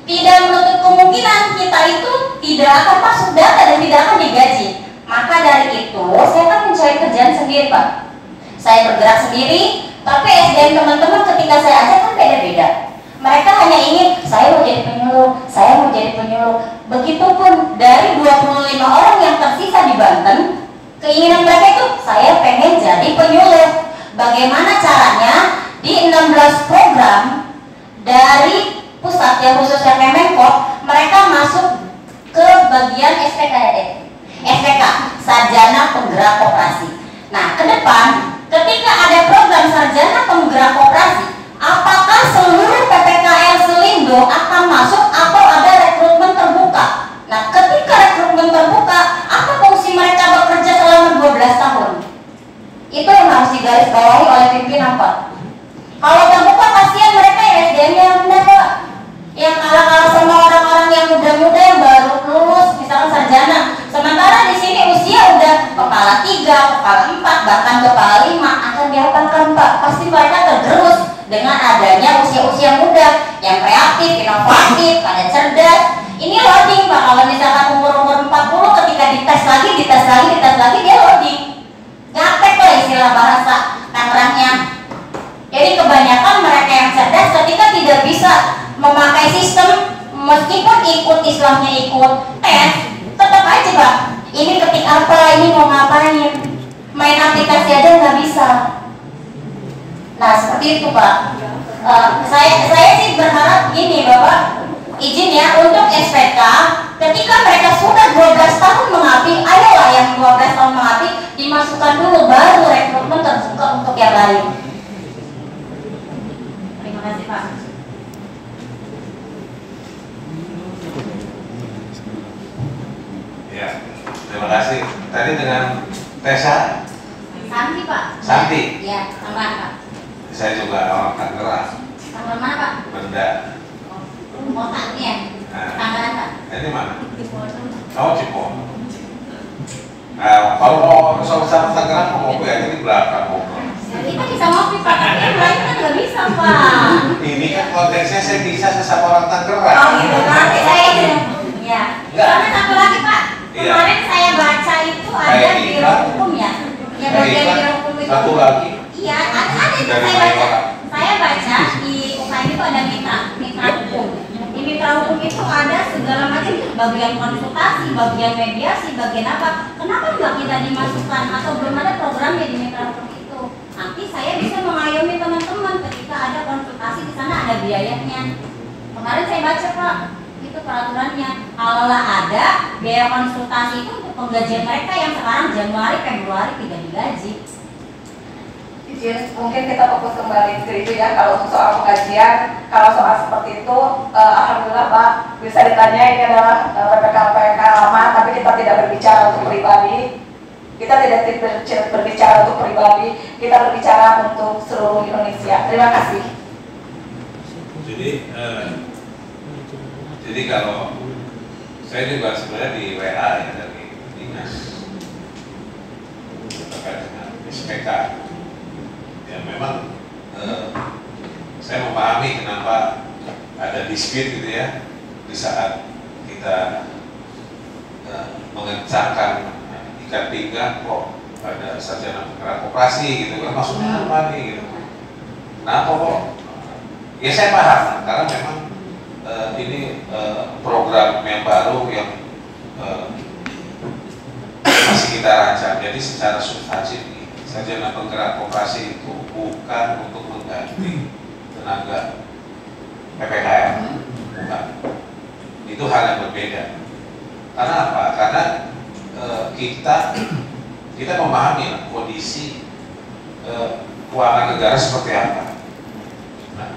tidak menutup kemungkinan kita itu tidak akan masuk data dan tidak akan digaji. Maka dari itu saya akan mencari kerjaan sendiri Pak. Saya bergerak sendiri, tapi SDM teman-teman ketika saya ajak kan beda-beda. Mereka hanya ingin, saya mau jadi penyuluh, saya mau jadi penyuluh. Begitupun dari 25 orang yang tersisa di Banten, keinginan mereka itu, saya pengen jadi penyuluh. Bagaimana caranya? Di 16 program dari pusat yang khususnya Kemenko, mereka masuk ke bagian SPKD, SPK, Sarjana Penggerak Koperasi. Nah, ke depan, ketika ada program Sarjana Penggerak Koperasi, apakah seluruh PPKL Selindo akan masuk atau ada rekrutmen terbuka? Nah, ketika rekrutmen terbuka, apa fungsi mereka bekerja selama 12 tahun? Itu yang harus digarisbawahi oleh pimpinan Pak. Kalau terbuka, kasihan mereka yang SDM-nya rendah Pak, yang kalah-kalah sama orang-orang yang muda-muda yang baru lulus, misalkan sarjana. Sementara di sini usia udah kepala 3, kepala 4, bahkan kepala 5 akan diapakan Pak? Pasti mereka tergerus dengan adanya usia-usia muda yang kreatif, inovatif, pada cerdas. Ini loading Pak, kalau misalkan umur-umur 40 ketika dites lagi dia loading. Gaptek lah istilah bahasa Tangerangnya. Jadi kebanyakan mereka yang cerdas ketika tidak bisa memakai sistem, meskipun ikut Islamnya ikut tes, tetap aja Pak, ini ketik apa, ini mau ngapain, main aplikasi aja nggak bisa. Nah seperti itu Pak. Saya sih berharap gini Bapak, izin ya untuk SPK ketika mereka sudah 12 tahun mengabdi, ayolah yang 12 tahun mengabdi dimasukkan dulu, baru rekrutmen terbuka untuk yang lain. Terima kasih Pak. Ya, terima kasih. Tadi dengan Tessa Santi Pak. Santi. Ya, Tangerang Pak. Saya juga orang Tangerang. Tangerang mana Pak? Benda. Oh Santi ya. Tangerang Pak. Ini mana? Oh Cipondo. Kalau mau sama-sama Tangerang mau ngopi aja di belakang ngobrol. Kita bisa ngopi Pak, tapi yang lain kan nggak bisa Pak. Ini kan konteksnya saya bisa sesama orang Tangerang. Oh gitu, nanti saya ya. Karena satu lagi Pak, Iya. kemarin saya baca itu ada biro hukum ya. Ya bagian biro hukum itu. Satu lagi. Iya, ada itu Dari saya mana baca. Pak? Saya baca di UKM itu ada mitra hukum. Di mitra hukum itu ada segala macam bagian konsultasi, bagian mediasi, bagian apa. Kenapa nggak kita dimasukkan atau belum ada programnya di mitra hukum itu? Nanti saya bisa mengayomi teman-teman ketika ada konsultasi di sana ada biayanya. Kemarin saya baca Pak, itu peraturannya. Kalau ada biaya konsultasi itu untuk penggajian mereka yang sekarang Januari, Februari tidak digaji. Izin, mungkin kita fokus kembali ke itu ya. Kalau untuk soal penggajian, kalau soal seperti itu, alhamdulillah Pak, bisa ditanya, ini adalah PPK lama, tapi kita tidak berbicara untuk pribadi. Kita tidak berbicara untuk pribadi, kita berbicara untuk seluruh Indonesia. Terima kasih. Jadi kalau saya juga sebenarnya di WA ya dari dinas terkait dengan SPK. Ya memang saya memahami kenapa ada dispute gitu ya di saat kita mengencangkan ikat pinggang kok ada sarjana penggerak koperasi gitu kan, maksudnya apa nih gitu. Kenapa kok? Ya saya paham karena memang ini program yang baru yang masih kita rancang. Jadi secara substansi sarjana penggerak koperasi itu bukan untuk mengganti tenaga PPKM, bukan. Itu hal yang berbeda. Karena apa? Karena kita memahami kondisi keuangan negara seperti apa. Nah,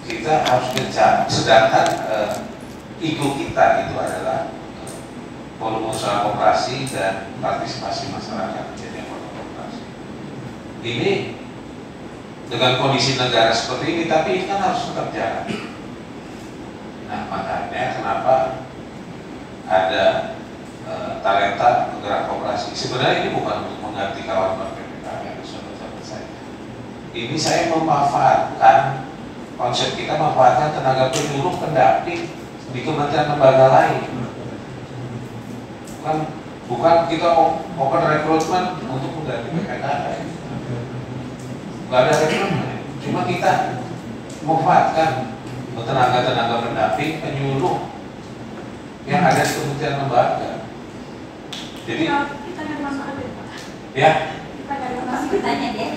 kita harus mencari. Sedangkan ego kita itu adalah volume usaha koperasi dan partisipasi masyarakat menjadi volume koperasi. Ini dengan kondisi negara seperti ini, tapi ini kan harus tetap jalan. Nah, makanya kenapa ada talenta penggerak koperasi. Sebenarnya ini bukan untuk mengganti kawan-kawan PPKM, sahabat-sahabat saya. Ini saya memanfaatkan konsep kita, memanfaatkan tenaga penyuluh pendamping di kementerian lembaga lain. Bukan kita open recruitment untuk mengganti PPKM. Nggak ada rekrutmen, cuma kita memanfaatkan tenaga-tenaga pendamping, penyuluh yang ada di kementerian lembaga. Jadi, ya.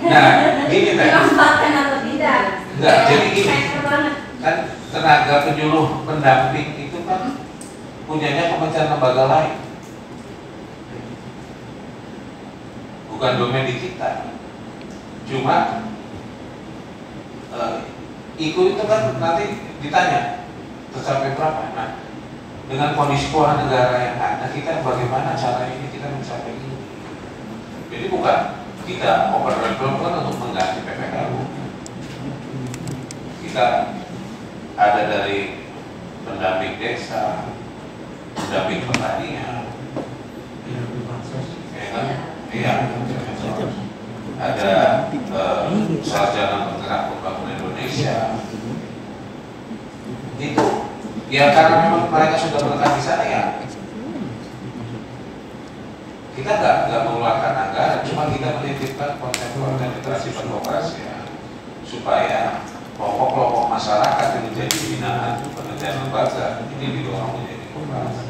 Nah, gini tadi. Dimanfaatkan atau tidak? Enggak, jadi gini. Kan tenaga penyuluh pendamping itu kan punyanya kementerian lembaga lain. Bukan domain di kita. Cuma IKU itu kan nanti ditanya tercapai berapa. Nah, dengan kondisi keuangan negara yang ada, kita bagaimana cara ini kita mencapai ini. Jadi bukan kita open recruitment untuk mengganti PPKU. Kita ada dari pendamping desa, pendamping pertanian, ya kan? Iya. ada sarjana penggerak pembangunan Indonesia. Itu ya karena memang mereka sudah berkat di sana ya. Kita nggak mengeluarkan anggaran, cuma kita menitipkan konten-konten literasi demokrasi ya, supaya kelompok-kelompok masyarakat yang menjadi binaan penelitian lembaga ini didorong menjadi koperasi.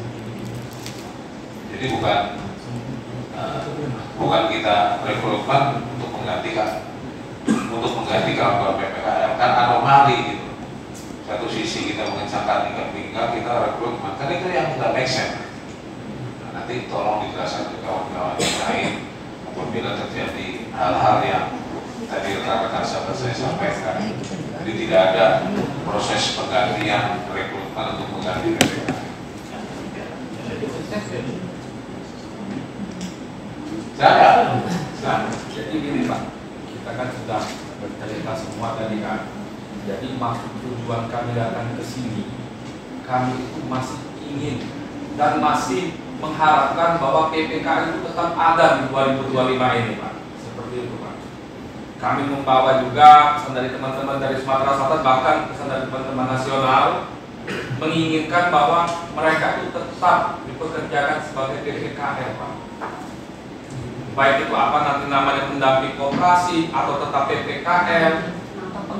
Jadi bukan kita rekrutmen untuk mengganti kawan-kawan PPKL, kan anomali gitu. Satu sisi kita mengencangkan tingkat kita rekrutmen, kan itu yang nggak make sense. Nanti tolong dijelaskan ke kawan-kawan yang lain apabila terjadi hal-hal yang tadi rekan-rekan sahabat saya sampaikan. Jadi tidak ada proses penggantian rekrutmen untuk mengganti PPK. Jadi gini Pak, kita kan sudah bercerita semua tadi kan. Jadi maksud tujuan kami datang ke sini, kami itu masih ingin dan masih mengharapkan bahwa PPK itu tetap ada di 2025 ini Pak. Seperti itu Pak. Kami membawa juga pesan dari teman-teman dari Sumatera Selatan, bahkan pesan dari teman-teman nasional, menginginkan bahwa mereka itu tetap dipekerjakan sebagai PPKL Pak. Baik itu apa nanti namanya pendamping koperasi atau tetap PPKL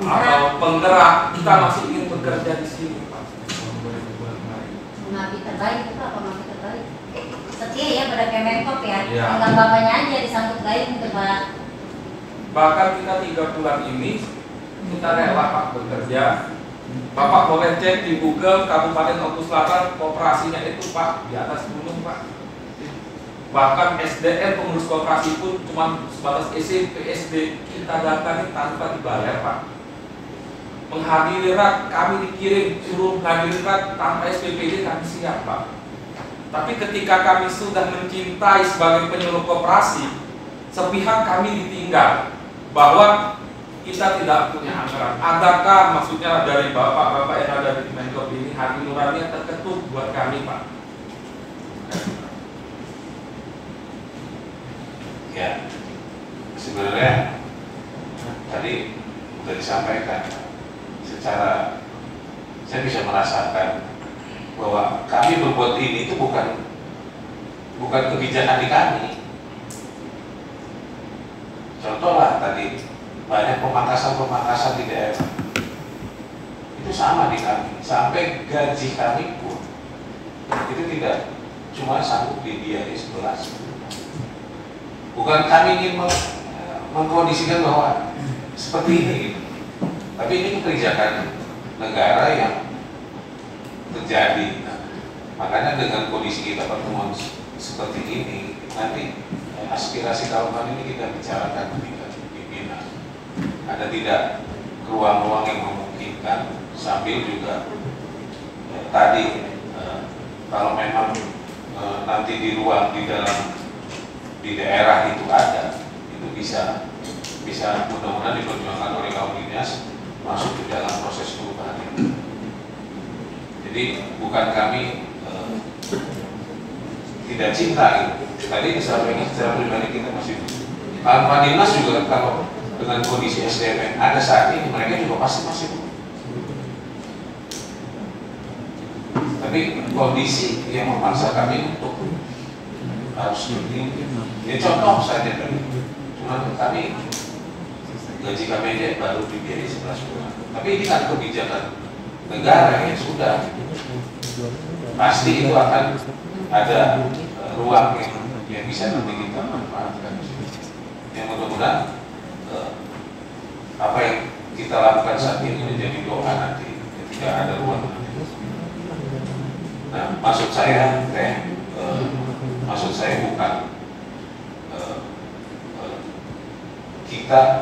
atau penggerak, kita masih ingin bekerja di sini Pak. Nabi terbaik itu apa nabi terbaik? Setia ya pada Kemenkop ya. Iya. Enggak bapaknya aja disangkut gaib gitu Pak. Bahkan kita 3 bulan ini kita rela Pak bekerja. Bapak boleh cek di Google Kabupaten Oku Selatan, kooperasinya itu Pak di atas gunung Pak. Bahkan SDM pengurus kooperasi pun cuma sebatas SMP, SD, kita datangi tanpa dibayar Pak. Menghadiri rak kami dikirim suruh menghadiri rak tanpa SPPD kami siap Pak. Tapi ketika kami sudah mencintai sebagai penyuluh koperasi, sepihak kami ditinggal bahwa kita tidak punya anggaran. Adakah maksudnya dari bapak-bapak yang ada di Kemenkop ini hati nurani terketuk buat kami Pak? Ya, sebenarnya tadi sudah disampaikan secara saya bisa merasakan bahwa kami berbuat ini itu bukan kebijakan di kami. Contoh lah tadi banyak pemangkasan di daerah itu sama di kami, sampai gaji kami pun itu tidak cuma sanggup dibiayai 11. Bukan kami ingin mengkondisikan bahwa seperti ini gitu. Tapi ini kebijakan negara yang terjadi. Makanya dengan kondisi kita pertemuan seperti ini, nanti aspirasi kawan-kawan ini kita bicarakan di tingkat pimpinan. Ada tidak ruang-ruang yang memungkinkan, sambil juga tadi kalau memang nanti di ruang di daerah itu ada, itu bisa mudah-mudahan diperjuangkan oleh kaum dinas masuk ke dalam proses perubahan itu. Jadi bukan kami tidak cinta gitu. Tadi disampaikan secara pribadi kita masih Pak Dinas juga kalau dengan kondisi SDM ada saat ini mereka juga pasti masih. Tapi kondisi yang memaksa kami untuk harus begini. Ya contoh saja tadi. Cuma kami gaji kami aja baru dibiayai 11 bulan. Tapi ini kan kebijakan negara yang sudah pasti itu akan ada ruang yang bisa nanti kita manfaatkan. Yang mudah-mudahan apa yang kita lakukan saat ini menjadi doa nanti ketika ada ruang. Nah, maksud saya bukan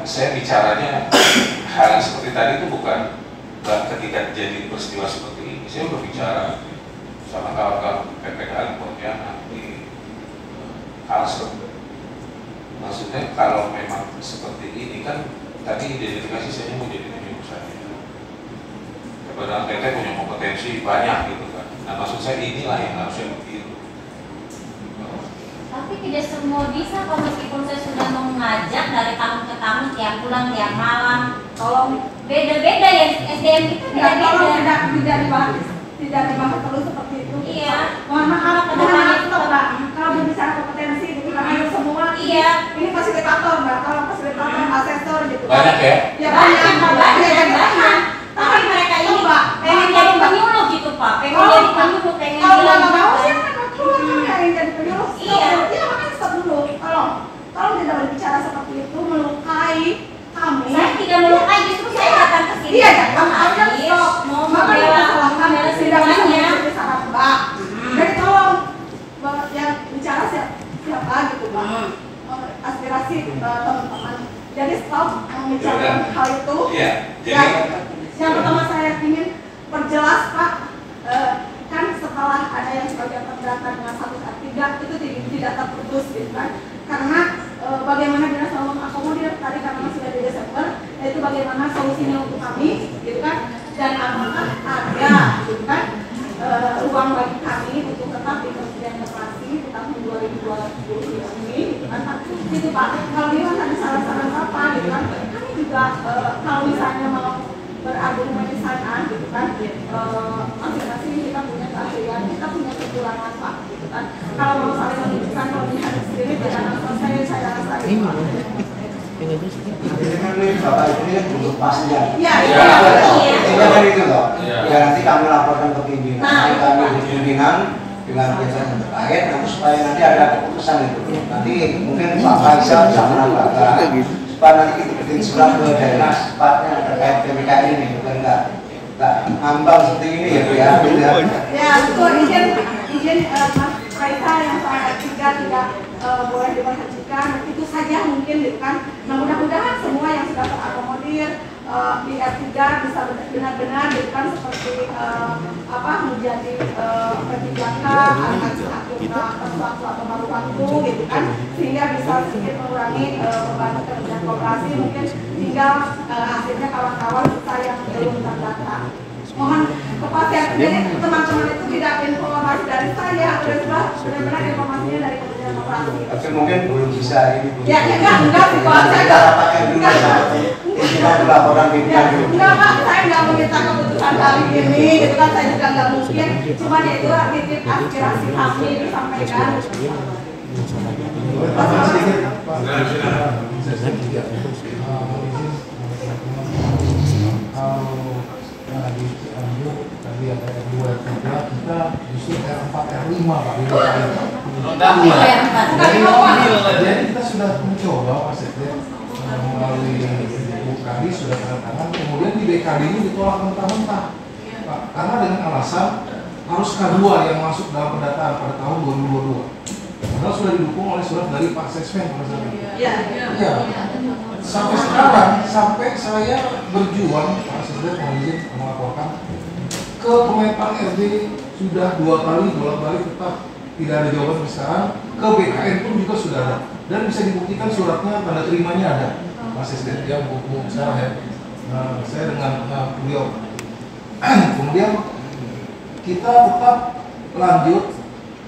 saya bicaranya hal yang seperti tadi itu bukan ketika terjadi peristiwa seperti ini. Saya berbicara sama kawan-kawan PPKL Pontianak di Kalsel. Maksudnya kalau memang seperti ini kan tadi identifikasi saya mau jadi penyuluh saya. Padahal PT punya kompetensi banyak gitu kan. Nah maksud saya inilah yang harusnya begitu. Tapi tidak semua bisa, kalau meskipun saya sudah mengajak dari tahun ke tahun, tiap bulan, tiap malam. Kalau Beda-beda ya, SDM kita kalau beda-beda. tidak dibahas terus seperti itu. Iya. Mohon maaf, Mbak. Kalau berbicara kompetensi, gitu kan ayo semua. Iya. Ini fasilitator, Mbak. Kalau fasilitator, asesor, gitu. Banyak ya? Ya Banyak. Tapi mereka ini pengen jadi penyuluh gitu Pak, pengen jadi penyuluh, pengen kalau bilang nggak mau gitu. sih keluar yang jadi penyuluh. Iya. Iya, makanya stop dulu. Kalau tidak berbicara seperti itu melukai kami. Saya tidak melukai, justru saya datang ke sini. Iya, Bang Haris, mau membela semuanya. Sangat Mbak. Jadi tolong yang bicara siapa gitu Mbak. Aspirasi teman-teman. Jadi stop membicarakan hal itu. Iya. Jadi Yang pertama saya ingin perjelas Pak, kan setelah ada yang sebagian terdata dengan status R3 itu tidak terputus gitu kan. Karena bagaimana dinas selalu mengakomodir tadi karena sudah di Desember, yaitu bagaimana solusinya untuk kami gitu kan. Dan apakah ada gitu kan ruang bagi kami untuk tetap di Kementerian Koperasi di tahun 2020 ini gitu kan. Gitu Pak, kalau memang ada saran-saran apa gitu kan, kami juga kalau misalnya mau berargumen di sana gitu kan, masing-masing kita punya keahlian, kita punya kekurangan Pak gitu kan. Kalau mau saling menunjukkan kelebihan sendiri tidak akan selesai, saya rasa itu Pak. Ini kan Bapak ini kan untuk pastinya. Iya. Ini kan itu loh. Iya. Ya nanti kami laporkan ke pimpinan, Nah, kami di pimpinan dengan biasa yang terkait, nanti supaya nanti ada keputusan itu. Nanti mungkin Pak Faisal bisa menambahkan supaya nanti kita bikin surat ke daerah secepatnya terkait PPKN ini, bukan enggak ngambang seperti ini ya Bu ya. Ya, betul. Izin Mas Raisa yang soal R3 tidak boleh diberhentikan, itu saja mungkin gitu kan. Nah, mudah-mudahan semua yang sudah terakomodir di R3 bisa benar-benar gitu kan, seperti menjadi P3K atau baru waktu gitu kan, sehingga bisa sedikit mengurangi beban kerjaan koperasi. Mungkin tinggal hasilnya kawan-kawan kita yang belum terdata. Mohon kepastian, jadi teman-teman itu tidak informasi dari saya, benar-benar informasinya dari Kementerian Koperasi. Tapi mungkin belum bisa ini. Ya, enggak sih Pak, saya pakai dulu seperti kita laporan pimpinan dulu. Enggak Pak, saya nggak meminta keputusan kali ini, gitu kan, saya juga nggak mungkin. Cuman ya itu titip aspirasi kami disampaikan. Di Cianjur tadi ada R2, R3, kita justru R4, R5 Pak di Jadi kita sudah mencoba Pak Sekjen melalui Bu Kadi sudah tanda tangan, kemudian di BKD ini ditolak mentah-mentah Pak, karena dengan alasan harus K2 yang masuk dalam pendataan pada tahun 2022. Padahal sudah didukung oleh surat dari Pak Sesmen pada saat itu. Iya. Sampai sekarang, sampai saya berjuang, Pak Sesmen mau izin melaporkan ke Kemenpan RD sudah 2 kali bolak-balik tetap tidak ada jawaban sampai sekarang. Ke BKN pun juga sudah ada dan bisa dibuktikan suratnya, tanda terimanya ada. Pak Sesmen ya buku sekarang ya. Saya dengan beliau. Kemudian kita tetap lanjut.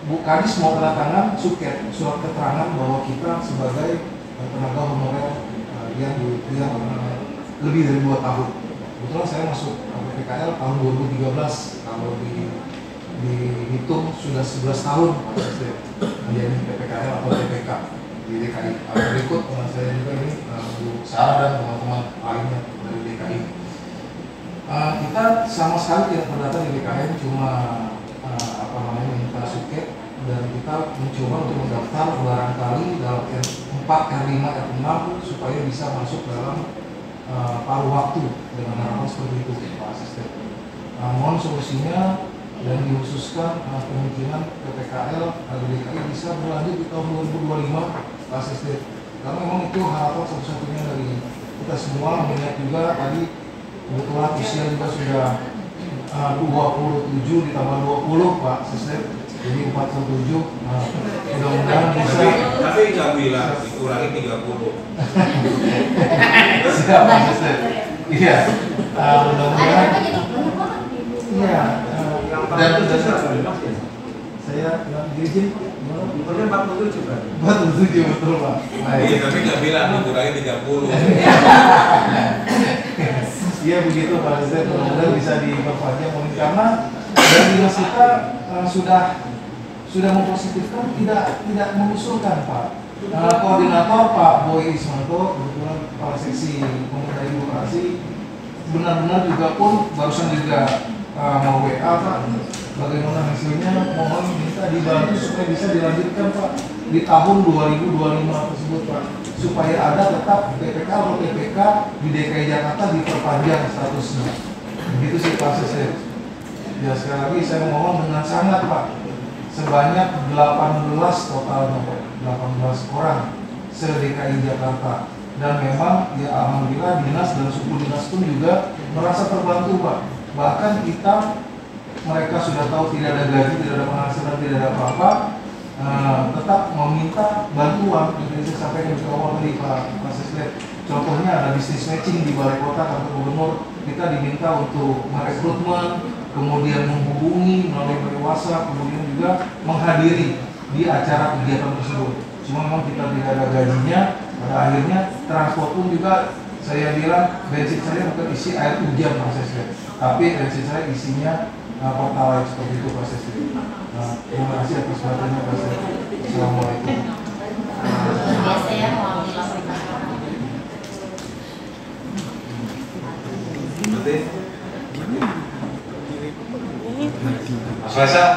Bu Kadis mau tanda tangan suket, surat keterangan bahwa kita sebagai tenaga honorer yang lebih dari 2 tahun. Kebetulan saya masuk PPKL tahun 2013, kalau dihitung sudah 11 tahun menjadi PPKL atau PPK di DKI. Berikut saya juga ini Bu Sarah dan teman-teman lainnya dari DKI. Kita sama sekali tidak terdata di DKI, cuma minta suket, dan kita mencoba untuk mendaftar barangkali dalam R4, R5, R6 supaya bisa masuk dalam paruh waktu dengan harapan seperti itu Pak Asisten. Mohon solusinya dan dikhususkan kemungkinan PPKL DKI bisa berlanjut di tahun 2025 Pak Asisten. Karena memang itu harapan satu-satunya dari kita semua, melihat juga tadi kebetulan usia juga sudah 27 ditambah 20 Pak Asisten. Jadi 47, mudah-mudahan bisa. Tapi nggak bilang dikurangi 30. Siap, Pak Asisten. Iya, mudah-mudahan. Iya, dan saya bilang izin Umurnya 47 Pak. 47 betul Pak. Iya, tapi nggak bilang dikurangi 30. Iya begitu Pak Asisten, mudah-mudahan bisa diperpanjang mungkin karena dari dinas kita sudah mempositifkan tidak mengusulkan Pak. Koordinator Pak Boy Ismanto, kebetulan Kepala Seksi Pemuda Demokrasi, benar-benar juga pun barusan juga mau WA Pak, bagaimana hasilnya, mohon minta dibantu supaya bisa dilanjutkan Pak di tahun 2025 tersebut Pak, supaya ada tetap PPK atau PPK di DKI Jakarta diperpanjang statusnya. Begitu sih Pak Asisten. Ya sekali lagi saya mohon dengan sangat Pak, sebanyak 18 totalnya Pak, 18 orang se-DKI Jakarta. Dan memang ya alhamdulillah dinas dan suku dinas pun juga merasa terbantu Pak. Bahkan mereka sudah tahu tidak ada gaji, tidak ada penghasilan, tidak ada apa-apa, tetap meminta bantuan. Jadi saya sampaikan ke awal tadi Pak Asisten, contohnya ada bisnis matching di Balai Kota kantor gubernur, kita diminta untuk merekrutmen, kemudian menghubungi melalui WhatsApp, kemudian juga menghadiri di acara kegiatan tersebut. Cuma memang kita tidak ada gajinya, pada akhirnya transport pun juga saya bilang bensin saya bukan isi air hujan Pak Asisten, tapi bensin saya isinya pertalite seperti itu Pak Asisten. Terima kasih atas perhatiannya Pak Asisten. Assalamualaikum. Saya mau ambil laporan. Mas Faisal.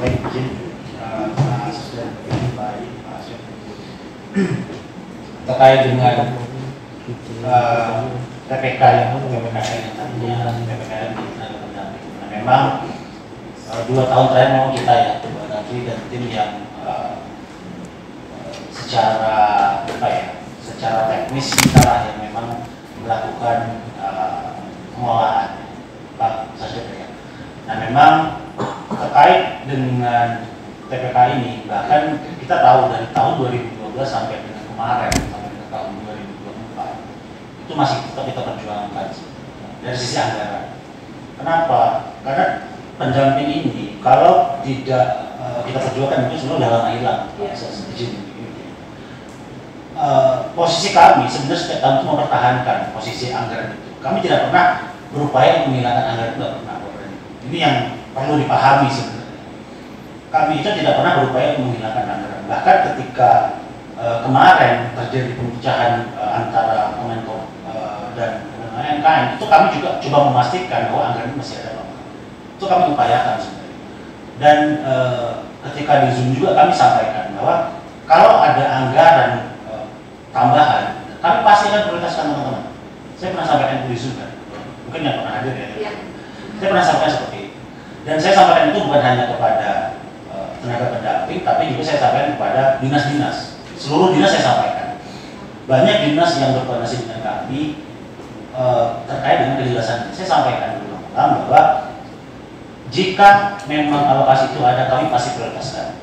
Baik, izin Pak Asisten, baik Pak Asisten. Terkait dengan PPK yang tadinya PPK di tenaga pendamping. Nah, memang 2 tahun terakhir memang kita ya, nanti dan tim yang secara teknis kita lah yang memang melakukan pengolahan Pak Asisten ya. Nah memang terkait dengan PPK ini, bahkan kita tahu dari tahun 2012 sampai dengan kemarin, sampai dengan tahun 2024 itu masih tetap kita perjuangkan dari sisi anggaran. Kenapa? Karena pendamping ini kalau tidak kita perjuangkan mungkin sebenarnya udah lama hilang. Posisi kami sebenarnya setiap tahun itu mempertahankan posisi anggaran itu. Kami tidak pernah berupaya menghilangkan anggaran, tidak pernah. Ini yang perlu dipahami sebenarnya. Kami itu tidak pernah berupaya menghilangkan anggaran. Bahkan ketika kemarin terjadi pemecahan antara Kemenko dan UMKM, itu kami juga coba memastikan bahwa anggaran masih ada Pak. Itu kami upayakan sebenarnya. Dan ketika di Zoom juga kami sampaikan bahwa kalau ada anggaran tambahan, kami pasti akan prioritaskan teman-teman. Saya pernah sampaikan di Zoom kan, mungkin yang pernah hadir ya. Saya pernah sampaikan seperti itu. Dan saya sampaikan itu bukan hanya kepada tenaga pendamping, tapi juga saya sampaikan kepada dinas-dinas. Seluruh dinas saya sampaikan. Banyak dinas yang berkoordinasi dengan kami terkait dengan kejelasan. Saya sampaikan berulang-ulang bahwa jika memang alokasi itu ada, kami pasti prioritaskan.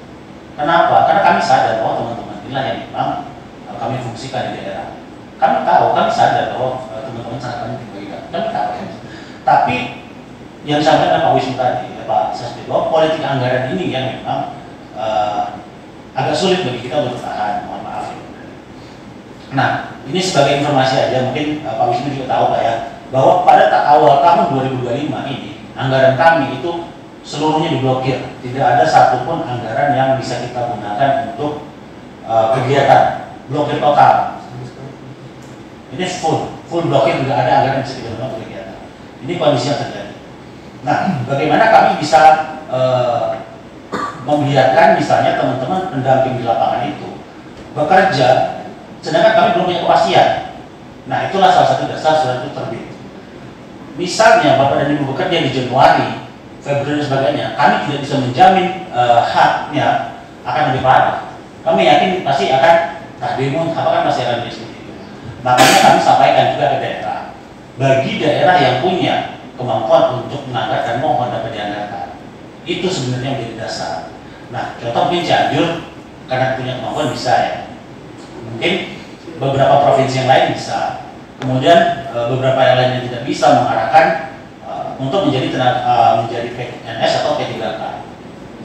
Kenapa? Karena kami sadar bahwa teman-teman inilah yang memang kami fungsikan di daerah. Kami tahu, kami sadar bahwa teman-teman sangat penting bagi kami. Kami tahu. Tapi yang disampaikan Pak Wisnu tadi, Pak Sasdi, bahwa politik anggaran ini yang memang agak sulit bagi kita untuk bertahan, mohon maaf. Nah, ini sebagai informasi aja, mungkin Pak Wisnu juga tahu Pak ya, bahwa pada awal tahun 2025 ini, anggaran kami itu seluruhnya diblokir. Tidak ada satupun anggaran yang bisa kita gunakan untuk kegiatan, blokir total. Ini full blokir, tidak ada anggaran yang bisa kita gunakan untuk kegiatan. Ini kondisi yang terjadi. Nah, bagaimana kami bisa membiarkan misalnya teman-teman pendamping di lapangan itu bekerja, sedangkan kami belum punya kepastian. Nah, itulah salah satu dasar surat itu terbit. Misalnya Bapak dan Ibu bekerja di Januari, Februari dan sebagainya, kami tidak bisa menjamin haknya akan lebih parah. Kami yakin pasti akan demo, apakah masih akan menjadi seperti itu. Makanya kami sampaikan juga ke daerah, bagi daerah yang punya kemampuan untuk menganggarkan mohon dapat dianggarkan. Itu sebenarnya menjadi dasar. Nah, contoh mungkin Cianjur karena punya kemampuan bisa ya. Mungkin beberapa provinsi yang lain bisa. Kemudian beberapa yang lain yang tidak bisa mengarahkan untuk menjadi menjadi PNS atau P3K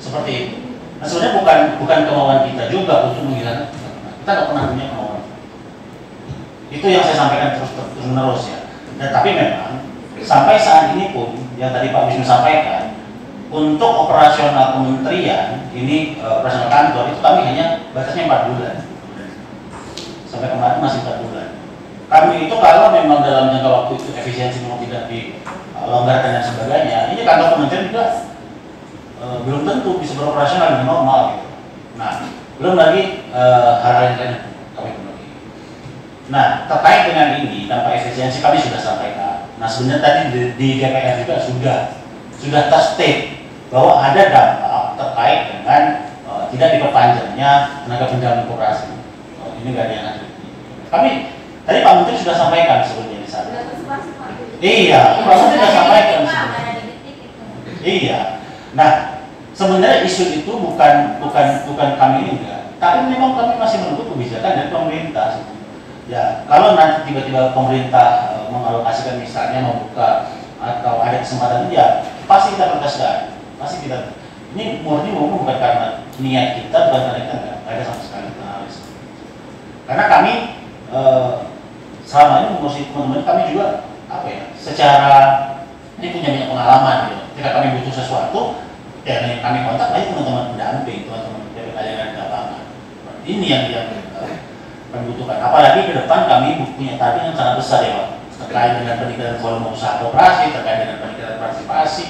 seperti itu. Nah sebenarnya bukan kemauan kita juga untuk menghilangkan kita nggak pernah punya kemauan. Itu yang saya sampaikan terus menerus ya. Dan tapi memang sampai saat ini pun yang tadi Pak Wisnu sampaikan untuk operasional kementerian ini operasional kantor itu kami hanya batasnya 4 bulan. Sampai kemarin masih 4 bulan. Kami itu kalau memang dalam jangka waktu itu efisiensi mau tidak dilonggarkan dan sebagainya, ini kantor kementerian juga belum tentu bisa beroperasional dengan normal gitu. Nah, belum lagi hal-hal yang lain kami penuhi. Nah, terkait dengan ini dampak efisiensi kami sudah sampaikan. Nah, sebenarnya tadi di DPR juga sudah terstate bahwa ada dampak terkait dengan tidak diperpanjangnya tenaga penjamin koperasi. Ini nggak ada yang ada. Kami tadi Pak Menteri sudah sampaikan sebelumnya di sana. Iya, Pak Menteri sudah sampaikan sebelumnya. Iya. Nah, sebenarnya isu itu bukan kami enggak, tapi memang kami masih menunggu kebijakan dari pemerintah. Ya, kalau nanti tiba-tiba pemerintah mengalokasikan misalnya membuka atau ada kesempatan ya pasti kita proteskan. Pasti kita ini murni bukan karena niat kita, bukan karena kita enggak ada sama sekali. Karena kami selama ini mengurusi teman-teman kami juga apa ya, secara ini punya banyak pengalaman gitu. Ketika kami butuh sesuatu, ya kami kontak lagi teman-teman pendamping, teman-teman PPK yang ada di lapangan. Ini yang kami butuhkan. Apalagi ke depan kami punya target yang sangat besar ya Pak, terkait dengan peningkatan volume usaha koperasi, terkait dengan peningkatan partisipasi.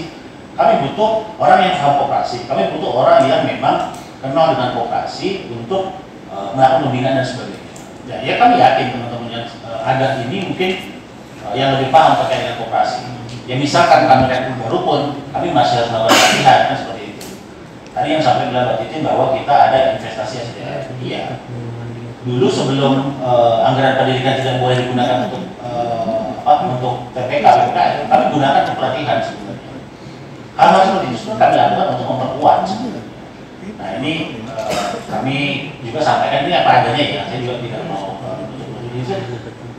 Kami butuh orang yang paham koperasi. Kami butuh orang yang memang kenal dengan koperasi untuk melakukan pembinaan dan sebagainya. Ya kami yakin teman-teman yang ada ini mungkin yang lebih paham terkait dengan koperasi. Ya misalkan kami baru pun kami masih harus melakukan latihan kan seperti itu. Tadi yang sampai bilang Mbak Titin bahwa kita ada investasi SDM. Iya. Dulu sebelum anggaran pendidikan tidak boleh digunakan untuk PPK, kami gunakan untuk pelatihan sebenarnya. Hal-hal seperti itu kami lakukan untuk memperkuat sebenarnya. Nah ini kami juga sampaikan ini apa adanya ya. Saya juga tidak mau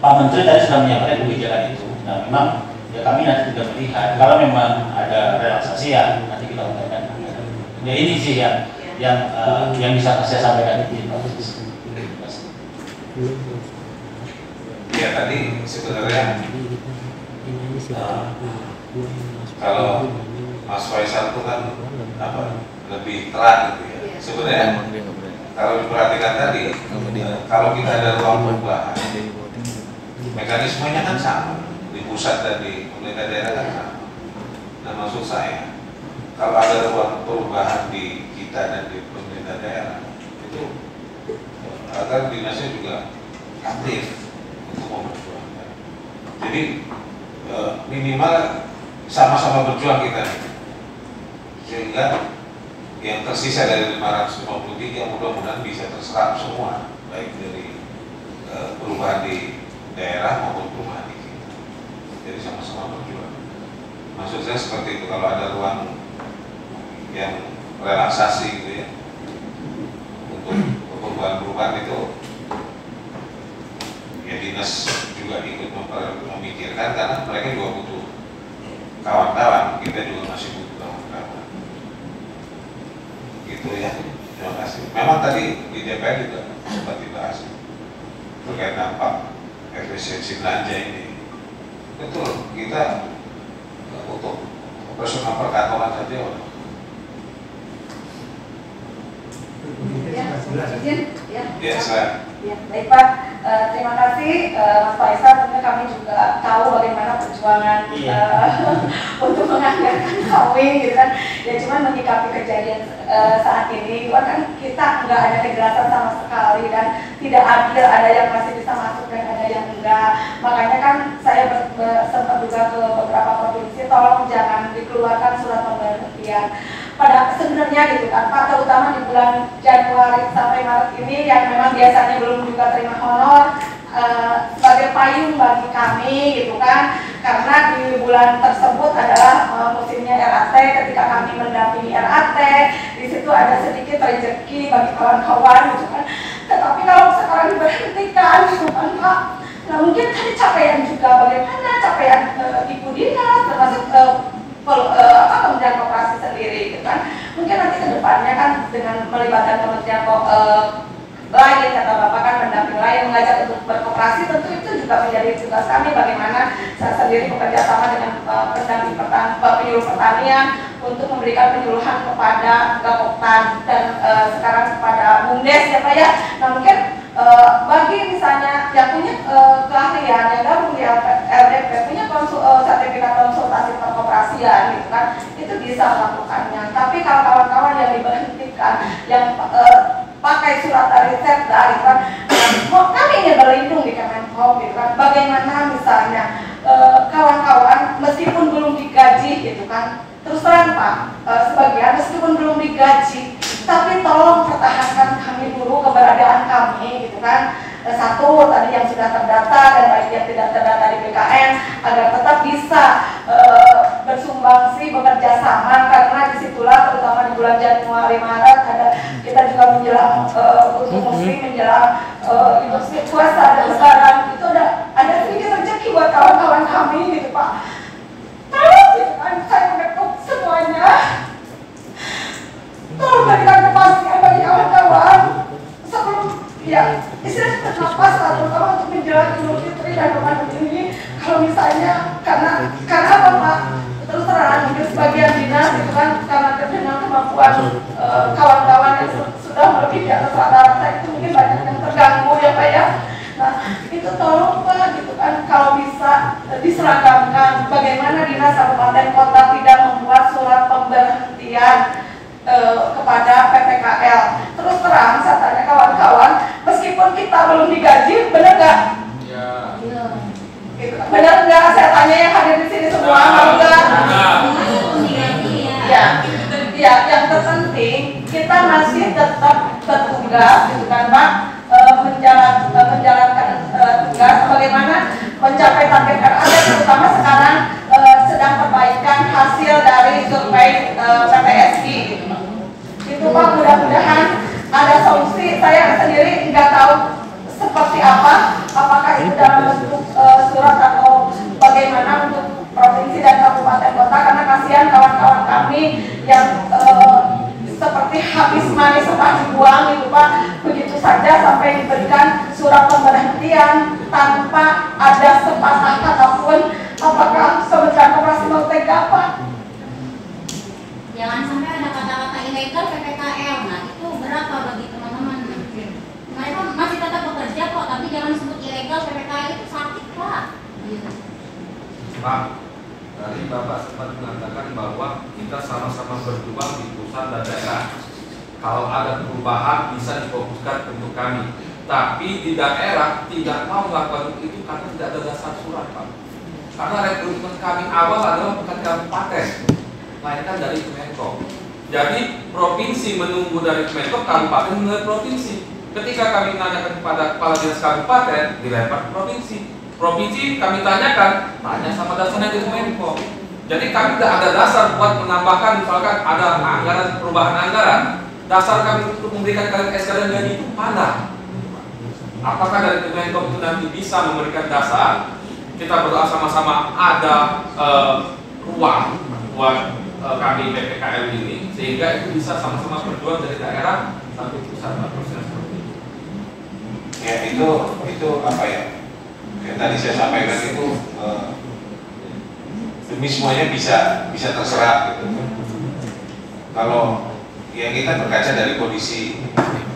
Pak Menteri tadi sudah menyampaikan kebijakan itu. Nah memang ya kami nanti juga melihat kalau memang ada relaksasi ya nanti kita undangkan. Ya ini sih yang bisa saya sampaikan di proses. Ya tadi sebenarnya kalau Mas Faisal itu kan lebih terang gitu ya. Sebenarnya kalau diperhatikan tadi, kalau kita ada ruang perubahan, mekanismenya kan sama di pusat dan di pemerintah daerah kan sama. Nah maksud saya, kalau ada ruang perubahan di kita dan di pemerintah daerah, itu agar dinasnya juga aktif untuk memperjuangkan. Jadi minimal sama-sama berjuang kita nih. Sehingga yang tersisa dari 553 mudah-mudahan bisa terserap semua, baik dari perubahan di daerah maupun perubahan di kita. Jadi sama-sama berjuang. Maksud saya seperti itu, kalau ada ruang yang relaksasi gitu ya untuk perubahan-perubahan itu, ya dinas juga ikut memikirkan karena mereka juga butuh kawan-kawan, kita juga masih butuh kawan-kawan. Gitu ya, terima kasih. Memang tadi di DPR juga sempat dibahas terkait dampak efisiensi belanja ini. Betul, kita untuk operasional perkantoran saja. Ya, saya. Ya, baik Pak, terima kasih Mas Faisal. Tentunya kami juga tahu bagaimana perjuangan untuk menganggarkan kami, gitu kan. Ya cuman menyikapi kejadian saat ini, kan kita nggak ada kejelasan sama sekali dan tidak adil, ada yang masih bisa masuk dan ada yang enggak. Makanya kan saya sempat juga ke beberapa provinsi, tolong jangan dikeluarkan surat pemberhentian. Pada sebenarnya gitu kan Pak, terutama di bulan Januari sampai Maret ini yang memang biasanya belum juga terima honor sebagai payung bagi kami gitu kan, karena di bulan tersebut adalah musimnya RAT. Ketika kami mendampingi RAT, di situ ada sedikit rezeki bagi kawan-kawan gitu kan. Tetapi kalau sekarang diberhentikan gitu kan Pak, nah mungkin tadi capaian juga bagaimana capaian ibu dinas termasuk Kementerian Koperasi sendiri gitu kan. Mungkin nanti ke depannya kan dengan melibatkan Kementerian lain, kata Bapak kan pendamping lain mengajak untuk berkoperasi, tentu itu juga menjadi tugas kami bagaimana saya sendiri bekerja sama dengan pendamping penyuluh pertanian untuk memberikan penyuluhan kepada Gapoktan dan sekarang kepada BUMDes ya Pak ya. Nah mungkin bagi misalnya yang punya keahlian yang gabung di LDP punya sertifikat konsultasi perkoperasian gitu kan, itu bisa melakukannya. Tapi kalau kawan-kawan yang diberhentikan yang pakai surat dari Setda gitu kan, kami ingin berlindung di Kemenhub gitu kan. Bagaimana misalnya kawan-kawan meskipun belum digaji gitu kan, terus terang Pak, sebagian meskipun belum digaji, tapi tolong pertahankan kami dulu keberadaan kami gitu kan. Satu tadi yang sudah terdata dan bagi yang tidak terdata di BKN agar tetap bisa bersumbangsi bekerja sama, karena disitulah terutama di bulan Januari Maret ada kita juga menjelang untuk muslim menjelang Idul Fitri puasa dan Lebaran, itu ada sedikit rezeki buat kawan-kawan kami gitu Pak. Tolong gitu kan, saya mengetuk semuanya, tolong berikan kepastian bagi kawan-kawan sebelum ya istilahnya bernapas lah, terutama untuk menjelang Idul Fitri dan Ramadan ini. Kalau misalnya karena apa Pak, terus terang mungkin sebagian dinas itu kan karena dengan kemampuan kawan-kawan yang sudah melebihi di atas rata-rata itu mungkin banyak yang terganggu ya Pak ya. Nah itu tolong Pak gitu kan, kalau bisa diseragamkan bagaimana dinas kabupaten kota tidak membuat surat pemberhentian kepada PPKL. Terus terang saya tanya kawan-kawan, meskipun kita belum digaji, benar nggak? Ya. Benar nggak? Saya tanya yang hadir di sini semua, mau nggak? Ya, ya. Yang terpenting kita masih tetap bertugas, gitu kan Pak, menjalankan tugas bagaimana mencapai target RAD, terutama sekarang sedang perbaikan hasil dari survei PPSI. Itu Pak, mudah-mudahan ada solusi. Saya sendiri nggak tahu seperti apa, apakah itu dalam bentuk surat atau bagaimana untuk provinsi dan kabupaten kota, karena kasihan kawan-kawan kami yang seperti habis manis setelah dibuang itu Pak, begitu saja sampai diberikan surat pemberhentian tanpa ada sepatah kata pun. Apakah Kementerian Koperasi mau tega Pak? Jangan sampai ada kata-kata ilegal PPKL. Nah itu berapa bagi teman-teman? Mereka masih tetap bekerja kok, tapi jangan sebut ilegal PPKL, itu sakit Pak. Pak, tadi Bapak sempat mengatakan bahwa kita sama-sama berjuang di pusat dan daerah. Kalau ada perubahan bisa difokuskan untuk kami. Tapi di daerah tidak mau melakukan itu karena tidak ada dasar surat Pak. Karena rekrutmen kami awal adalah bukan kabupaten, melainkan dari Kemenko. Jadi provinsi menunggu dari Kemenko, kabupaten menunggu dari provinsi. Ketika kami tanyakan kepada kepala dinas kabupaten, dilempar ke provinsi. Provinsi kami tanyakan, tanya sama dasarnya di Kemenko. Jadi kami tidak ada dasar buat menambahkan, misalkan ada anggaran perubahan anggaran. Dasar kami untuk memberikan kalian SK dan gaji itu mana? Apakah dari Kemenko itu nanti bisa memberikan dasar? Kita berdoa sama-sama ada ruang buat kami PPKL ini, sehingga itu bisa sama-sama berjuang dari daerah sampai pusat proses seperti itu. Ya itu apa ya? Yang tadi saya sampaikan itu demi semuanya bisa terserap gitu. Kalau ya kita berkaca dari kondisi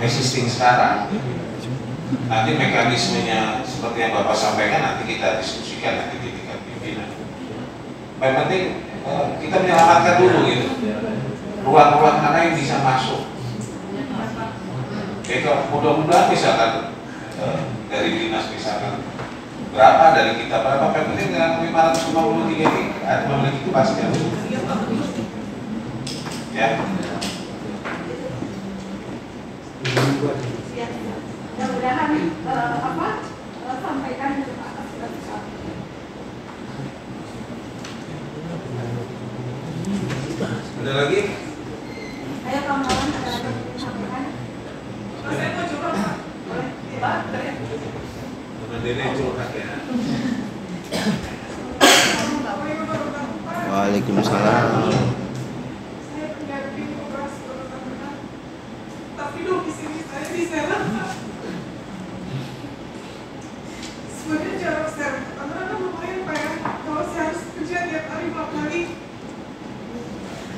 existing sekarang, nanti mekanismenya seperti yang Bapak sampaikan nanti kita diskusikan nanti di tingkat pimpinan. Yang penting kita menyelamatkan dulu gitu ruang-ruang mana yang bisa masuk. Jadi mudah-mudahan misalkan dari dinas misalkan berapa dari kita berapa, yang penting dengan 553 ini ada memiliki kepastian ya. Mudah-mudahan sampaikan ke Pak Kasih. Ada lagi? Ayo kawan-kawan, ada lagi yang disampaikan? Saya mau coba Pak. Boleh? Pak, boleh? Dede curhat ya. Waalaikumsalam. Saya pendamping operasi otak, tapi domisili saya di Serang, Pak. Sebenarnya jarak Serang ke Tangerang kan lumayan, Pak ya. Kalau saya harus kerja tiap hari 4 kali,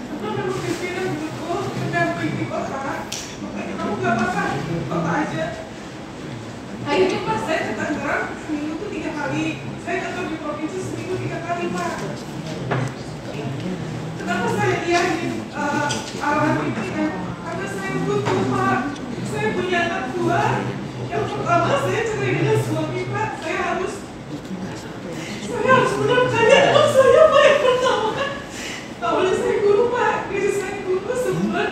karena memang pimpinan butuh pendamping di kota, makanya kamu gak apa-apa di kota aja. Akhirnya Pak, saya ke Tangerang seminggu tuh 3 kali. Saya kantor di provinsi seminggu 3 kali, Pak. Kenapa saya diahin arahan pimpinan? Karena saya butuh, Pak. Saya punya anak 2. Yang pertama saya cerai dengan suami, Pak. Saya harus menafkahi anak saya, Pak. Yang pertama kan awalnya saya guru, Pak. Gaji saya guru sebulan,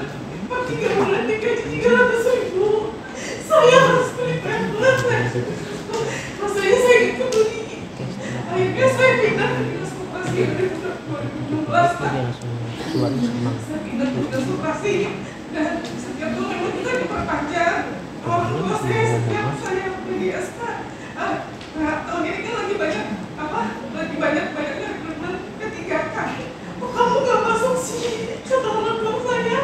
Pak, 3 bulan digaji 300.000. Saya harus beli pamflet, Pak. Rasanya saya dikebeli. Akhirnya saya pindah ke dinas koperasi 2016, Pak. Saya pindah ke dinas koperasi dan setiap tahun memang kita diperpanjang. Orang tua saya setiap saya beli SK. Nah, tahun ini kan lagi banyaknya rekrutmen P3K. Kok kamu gak masuk sih? Kata orang tua saya.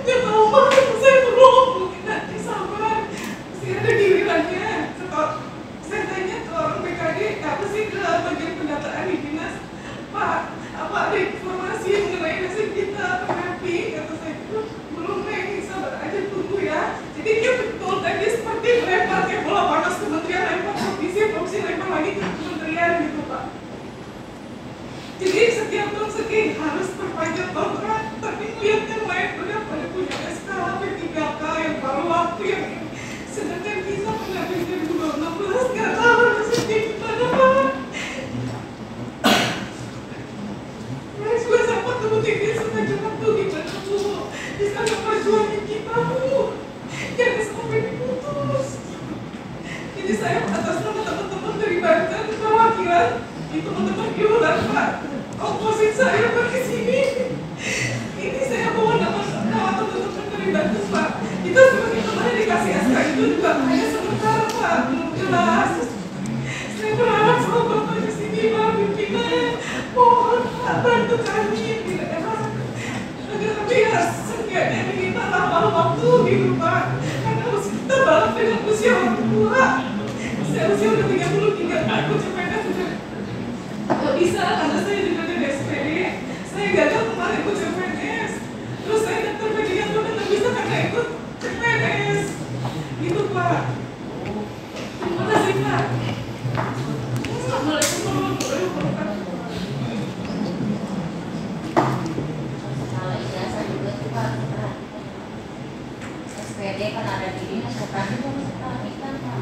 Gak tahu, Mak, saya belum. Mungkin nanti sabar. Masih ada gilirannya. Saya tanya ke orang BKD, apa sih ke bagian pendataan di dinas? Pak, apa ada informasi mengenai nasib kita, pendamping? Kata saya, belum, Neng, sabar aja, tunggu ya. Jadi dia betul tadi seperti melempar kayak bola panas kementerian, lempar provinsi lempar lagi ke kementerian gitu, Pak. Jadi setiap tahun segini harus perpanjang kontrak, tapi melihat yang lain udah pada punya SK, P3K, yang baru waktu yang ini. Sedangkan kita pendamping 2016 gak tahu nasibnya gimana, Pak. Saya juga sempat temu tinggi sengaja waktu gimana, Bu. Bisa gak perjuangin kita, Bu. Jangan sampai diputus. Jadi saya atas nama teman-teman dari Banten, perwakilan itu teman-teman di luar, Pak. Komposit saya pergi sini. Ini saya bawa nama teman-teman dari Banten, Pak. Kita sebagai teman yang dikasih SK itu juga hanya sementara, Pak. Belum jelas. Saya berharap sama Bapak di sini, Pak, pimpinan. Mohon, Pak, bantu kami di daerah. Agar biar seenggaknya kita lama waktu gitu, Pak. Karena kita balap dengan usia orang tua. Saya usia udah 33, aku CPNS udah gak bisa karena saya juga ada SPD. Saya gagal kemarin ikut CPNS. Terus saya daftar pendidikan tuh gak bisa karena ikut CPNS. Gitu, Pak. Terima kasih, Pak. Assalamualaikum warahmatullahi wabarakatuh. Kalau ijazah juga tuh, Pak, SPD kan ada di dinas koperasi itu kan, Pak.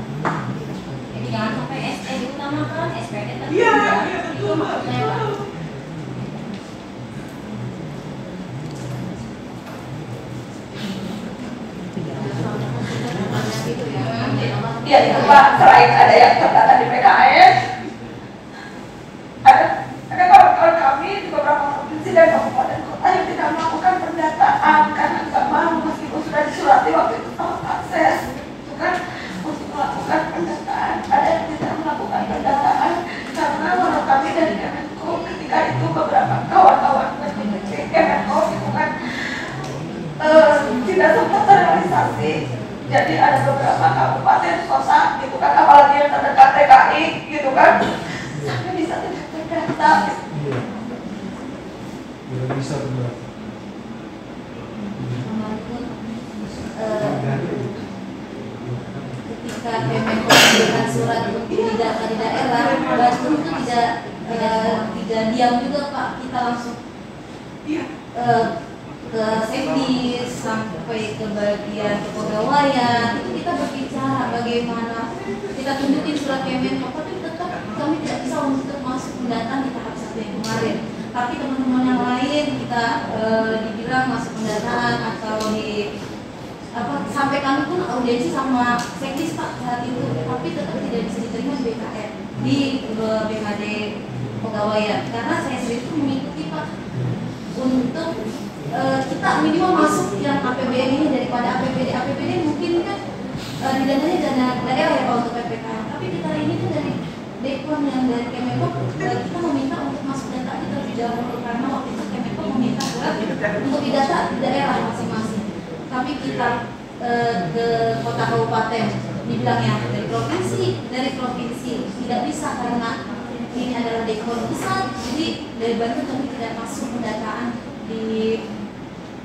Jadi jangan sampai SE diutamakan, SPD kan Iya, itu betul, Pak. maksudnya, Pak. Ya itu Pak, selain ada yang terdata di PKS, ada kawan-kawan kami di beberapa provinsi dan kabupaten kota yang tidak melakukan pendataan karena nggak mau meskipun sudah disurati waktu itu sama akses, itu kan untuk melakukan pendataan. Ada yang tidak melakukan pendataan karena menurut kami dari Kemenko ketika itu beberapa kawan-kawan dari Kemenko itu kan tidak sempat terrealisasi. Jadi ada beberapa kabupaten kota gitu kan, apalagi yang terdekat TKI gitu kan, sampai bisa tidak terdata. Tidak bisa benar. Ketika Kemenko memberikan surat untuk didata di daerah, Banten itu tidak diam juga, Pak. Kita langsung ke safety sampai ke bagian kepegawaian itu kita berbicara bagaimana kita tunjukin surat Kemenko, tapi tetap kami tidak bisa untuk masuk pendataan di tahap 1 yang kemarin. Tapi teman-teman yang lain kita dibilang masuk pendataan atau di sampai kami pun audiensi sama sekdis, Pak, saat itu, tapi tetap tidak bisa diterima di BKN di BKD pegawaian karena saya sendiri itu mengikuti, Pak, untuk kita minimal masuk yang APBN ini daripada APBD mungkin kan didananya dana daerah ya Pak untuk PPKM, tapi kita ini kan dari Dekon yang dari Kemenko kita meminta untuk masuk data terlebih dahulu karena waktu itu Kemenko meminta surat untuk didata di daerah masing-masing. Tapi kita ke kota kabupaten dibilangnya dari provinsi tidak bisa karena ini adalah dekor besar, jadi dari Banten kami tidak masuk pendataan di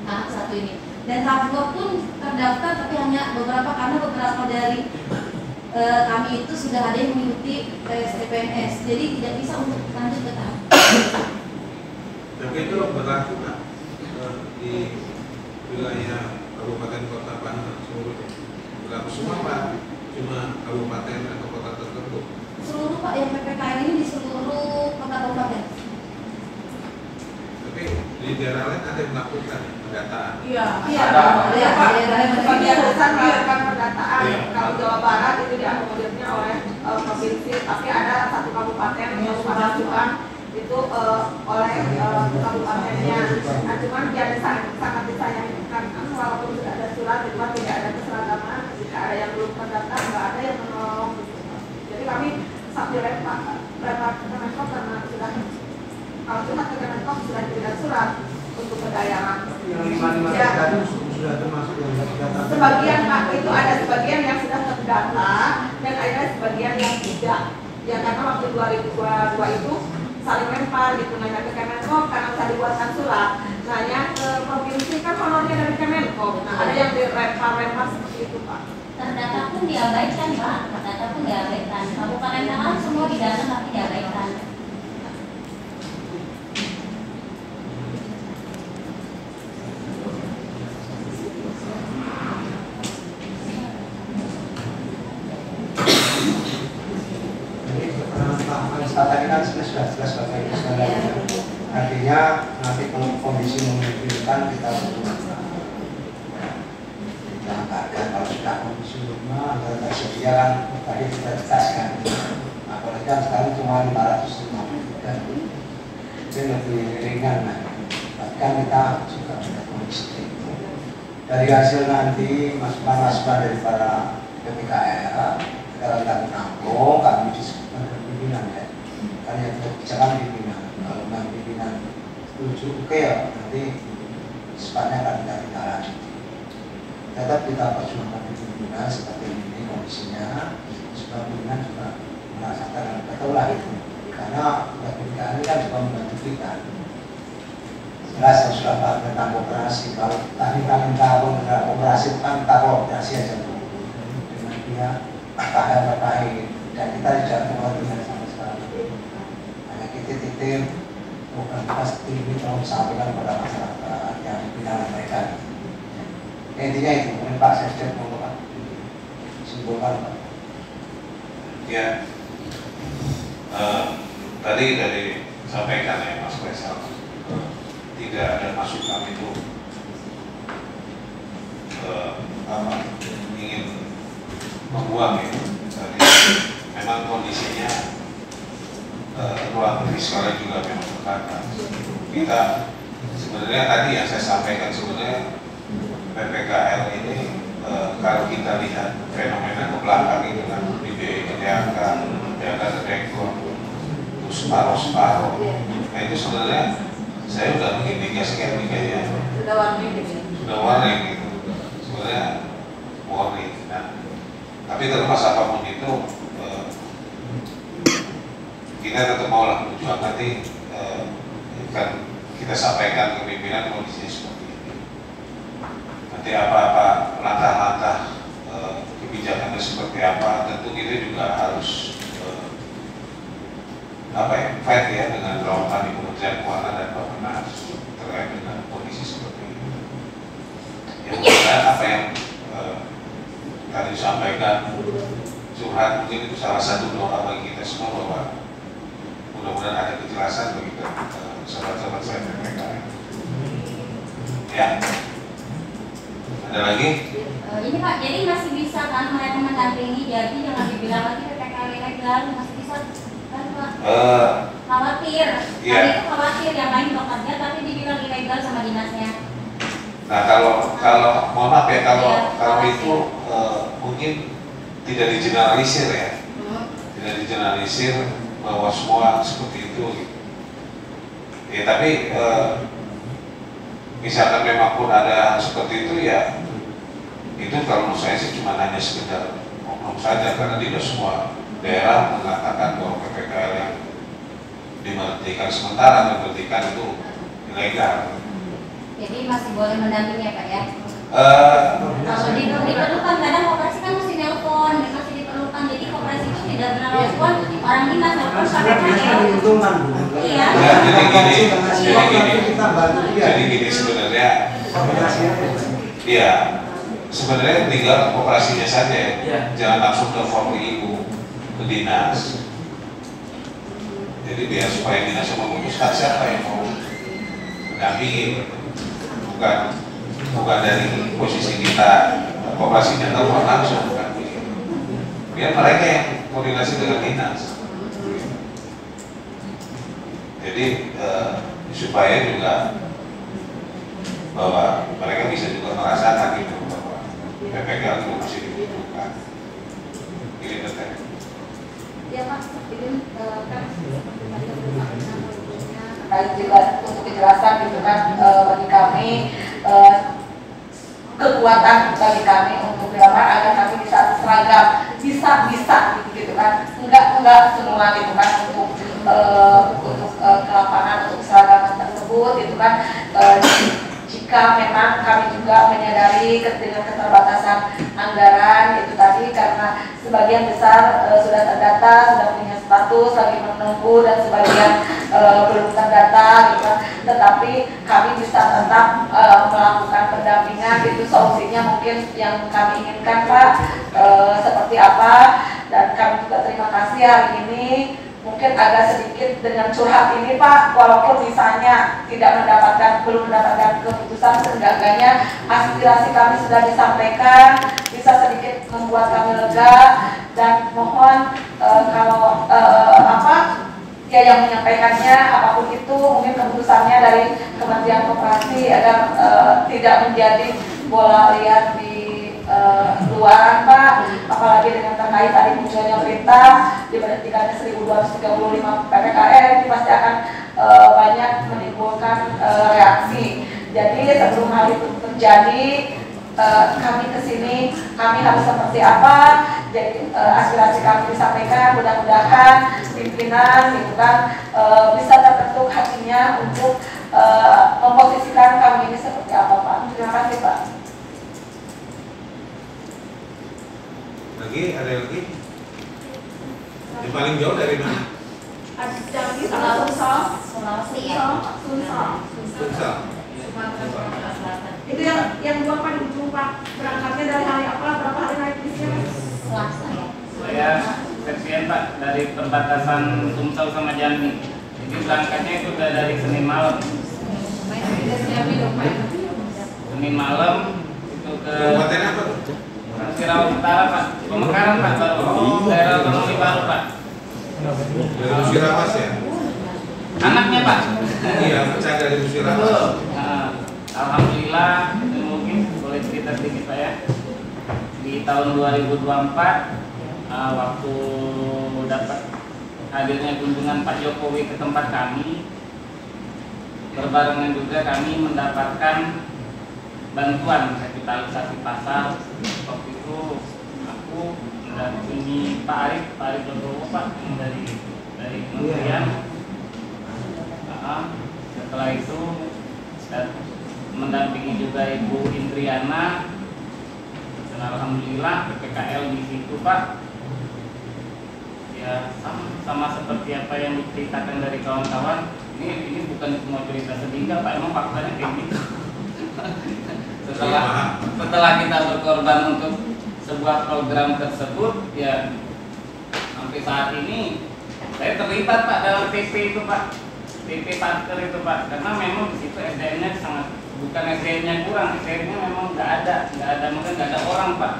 tahap 1 ini. Dan tahap 2 pun terdaftar tapi hanya beberapa karena beberapa dari kami itu sudah ada yang mengikuti tes TPNS, jadi tidak bisa untuk lanjut ke tahap. Tapi itu berlaku nggak di wilayah kabupaten kota Banten seluruhnya? Berlaku semua Pak? Cuma kabupaten atau kota tertentu? Seluruh Pak, yang PPKM ini di seluruh kota kabupaten. Tapi di daerah lain ada yang melakukan pendataan? Iya, ada. Sebagian besar melakukan pendataan. Kalau Jawa Barat itu diakomodirnya oleh provinsi, tapi ada satu kabupaten yang Subang itu oleh kabupatennya. Nah, cuman dia sangat disayangkan walaupun sudah ada surat, cuma tidak ada keseragaman. Jika ada yang belum terdaftar, nggak ada yang menolong. Jadi kami sambil lempar ke Kemenko karena sudah kalau cuma ke Kemenko sudah tidak surat untuk ke daerah. Yang sudah termasuk yang terdaftar. Sebagian Pak, itu ada sebagian yang sudah terdaftar dan ada sebagian yang tidak. Ya karena waktu 2022 itu saling lempar gitu, nanya ke Kemenko karena bisa dibuatkan surat, nanya ke provinsi kan honornya dari Kemenko. Nah ada yang dilempar seperti itu Pak. Terdata pun diabaikan Pak, terdata pun diabaikan. Kabupaten Tangerang semua didata tapi diabaikan. Tadi kan sudah jelas Bapak Ibu sekalian. Artinya nanti kalau kondisi memungkinkan kita anggarkan kalau sudah kondisi rumah anggaran tersedia kan tadi kita jelaskan. Apalagi kan sekarang cuma 553 itu lebih ringan lah. Bahkan kita juga sudah kondisi itu. Dari hasil nanti masukan-masukan dari para PPKR kalau kita menampung kami disebutkan pimpinan ya. Kan yang kebijakan pimpinan. Kalau memang pimpinan setuju oke ya nanti sifatnya akan kita lanjuti. Tetap kita perjuangkan pimpinan seperti ini kondisinya supaya pimpinan juga merasakan betul lah itu. Karena pimpinan ini kan juga membantu kita. Jelas yang sudah Pak tentang operasi. Kalau tadi kita minta operasi kan kita koordinasi aja dengan dia KHL terkait dan kita tidak mengoordinasi sama sekali. Hanya kita titip bukan pasti ini tolong sampaikan pada masyarakat yang dipindah mereka. Intinya itu, mungkin Pak Sekjen mau Pak simpulkan Pak. Ya, tadi sampaikan ya Mas Faisal, tidak ada masukan itu ingin membuang ya. Jadi memang kondisinya ruang fiskalnya juga memang terbatas. Kita sebenarnya tadi yang saya sampaikan sebenarnya PPKL ini kalau kita lihat fenomena ke belakang itu kan di DK, terus separuh. Nah itu sebenarnya saya sudah mengindikasikan kayaknya sudah warning gitu. Sebenarnya warning. Nah, tapi terlepas apapun itu kita tetap mau lah berjuang nanti kan kita sampaikan ke pimpinan kondisinya seperti ini. Nanti apa-apa langkah-langkah kebijakannya seperti apa, tentu kita juga harus fight ya dengan lawan di Kementerian Keuangan dan Bappenas terkait dengan kondisi seperti ini. Yang kedua apa yang tadi disampaikan curhat mungkin itu salah satu doa bagi kita semua bahwa mudah-mudahan ada kejelasan bagi sahabat-sahabat saya PPKM. Ya, ada lagi? Ini Pak, jadi masih bisa kan mereka mendampingi, jadi jangan dibilang lagi PPKM ilegal, masih bisa kan Pak? Khawatir, iya. Tadi itu khawatir yang lain bekerja tapi dibilang ilegal sama dinasnya. Nah kalau mohon maaf ya kalau itu mungkin tidak digeneralisir ya, tidak digeneralisir bahwa semua seperti itu gitu. Ya tapi misalkan memang pun ada seperti itu ya, itu kalau menurut saya sih cuma hanya sekedar oknum saja, karena tidak semua daerah mengatakan bahwa PPKL yang diberhentikan sementara, diberhentikan itu ilegal. Jadi masih boleh mendampingi ya Pak ya? Kalau diperlukan, kadang koperasi kan mesti nelpon, masih diperlukan, jadi koperasi itu tidak pernah respon, orang dinas nelpon PPKL. Iya. Jadi gini sebenarnya, iya sebenarnya tinggal operasinya saja, jangan langsung telepon ke ibu, ke dinas. Jadi biar supaya dinasnya memutuskan siapa yang mau mendampingi, bukan dari posisi kita operasinya telepon langsung, bukan begitu. Biar mereka yang koordinasi dengan dinas. Jadi supaya juga bahwa mereka bisa juga merasakan gitu bahwa PPKL itu masih dibutuhkan. Ini betul. Ya Pak, ini kan seperti tadi yang disampaikan sebelumnya terkait juga untuk kejelasan gitu kan bagi kami kekuatan bagi kami untuk dilamar agar kami bisa seragam, bisa gitu kan, enggak semua gitu kan untuk ke lapangan untuk seragaman tersebut gitu kan. Jika memang kami juga menyadari dengan keterbatasan anggaran itu tadi, karena sebagian besar sudah terdata, sudah punya status, lagi menunggu, dan sebagian belum terdata gitu kan. Tetapi kami bisa tetap melakukan pendampingan, itu solusinya mungkin yang kami inginkan Pak, seperti apa. Dan kami juga terima kasih hari ini mungkin agak sedikit dengan curhat ini Pak, walaupun misalnya belum mendapatkan keputusan, seenggaknya aspirasi kami sudah disampaikan, bisa sedikit membuat kami lega. Dan mohon kalau ya yang menyampaikannya apapun itu, mungkin keputusannya dari Kementerian Koperasi agar tidak menjadi bola liar di luaran Pak, apalagi dengan terkait tadi munculnya berita diberhentikannya 1.235 PPKL, ini pasti akan banyak menimbulkan reaksi. Jadi sebelum hal itu terjadi, kami kesini, kami harus seperti apa? Jadi aspirasi kami disampaikan, mudah-mudahan pimpinan gitu kan bisa terbentuk hatinya untuk memposisikan kami ini seperti apa Pak. Terima kasih Pak. Lagi ada lagi? Yang paling jauh dari mana? Jambi sama Sumsel. Sulawesi ya? Sumsel. Itu yang dua paling ujung Pak. Berangkatnya dari hari apa? Berapa hari naik bisnya? Selasa ya? Saya seksian Pak, dari perbatasan Sumsel sama Jambi. Jadi berangkatnya itu udah dari Senin malam. Senin malam itu ke Kabupaten apa tuh? Sirawas Utara Pak, Pemekaran Pak, baru daerah otonomi baru Pak. Dari Musirawas ya? Anaknya Pak. Iya, pecah dari Musirawas. Alhamdulillah, mungkin boleh cerita sedikit Pak ya. Di tahun 2024, waktu dapat hadirnya kunjungan Pak Jokowi ke tempat kami, berbarengan juga kami mendapatkan bantuan revitalisasi pasar. Waktu itu aku mendampingi Pak Arif Jokowi Pak dari kementerian. Setelah itu mendampingi juga Ibu Indriana, dan alhamdulillah PPKL di situ Pak. Ya sama seperti apa yang diceritakan dari kawan-kawan. Ini bukan semua cerita sedih Pak, emang faktanya kayak gitu. Setelah kita berkorban untuk sebuah program tersebut, ya sampai saat ini saya terlibat Pak dalam PP itu Pak, PP Parker itu Pak, karena memang di situ SDM-nya sangat, bukan SDM-nya kurang, SDM-nya memang nggak ada, mungkin nggak ada orang Pak,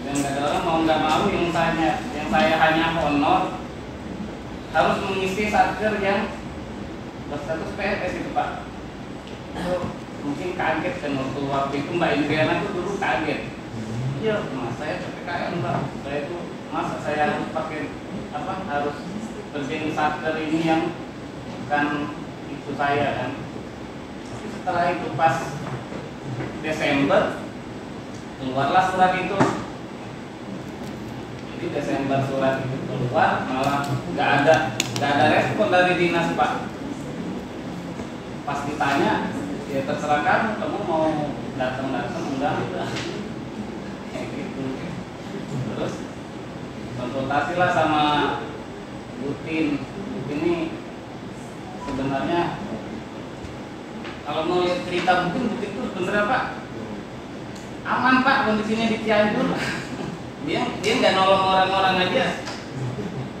dan nggak ada orang, mau nggak mau yang saya hanya honor harus mengisi satker yang berstatus PNS itu Pak. Mungkin kaget kan waktu itu Mbak Indriana itu dulu kaget. Iya, mas saya PPKL Mbak. Saya itu masa saya harus pakai harus kerjain satker ini yang bukan itu saya kan. Tapi setelah itu pas Desember keluarlah surat itu. Jadi Desember surat itu keluar malah nggak ada respon dari dinas Pak. Pas ditanya, ya terserah kamu mau datang enggak kayak gitu. Terus konsultasilah sama Butin ini sebenarnya kalau mau lihat cerita Butin itu bener Pak aman Pak kondisinya di Cianjur. dia nggak nolong orang-orang aja,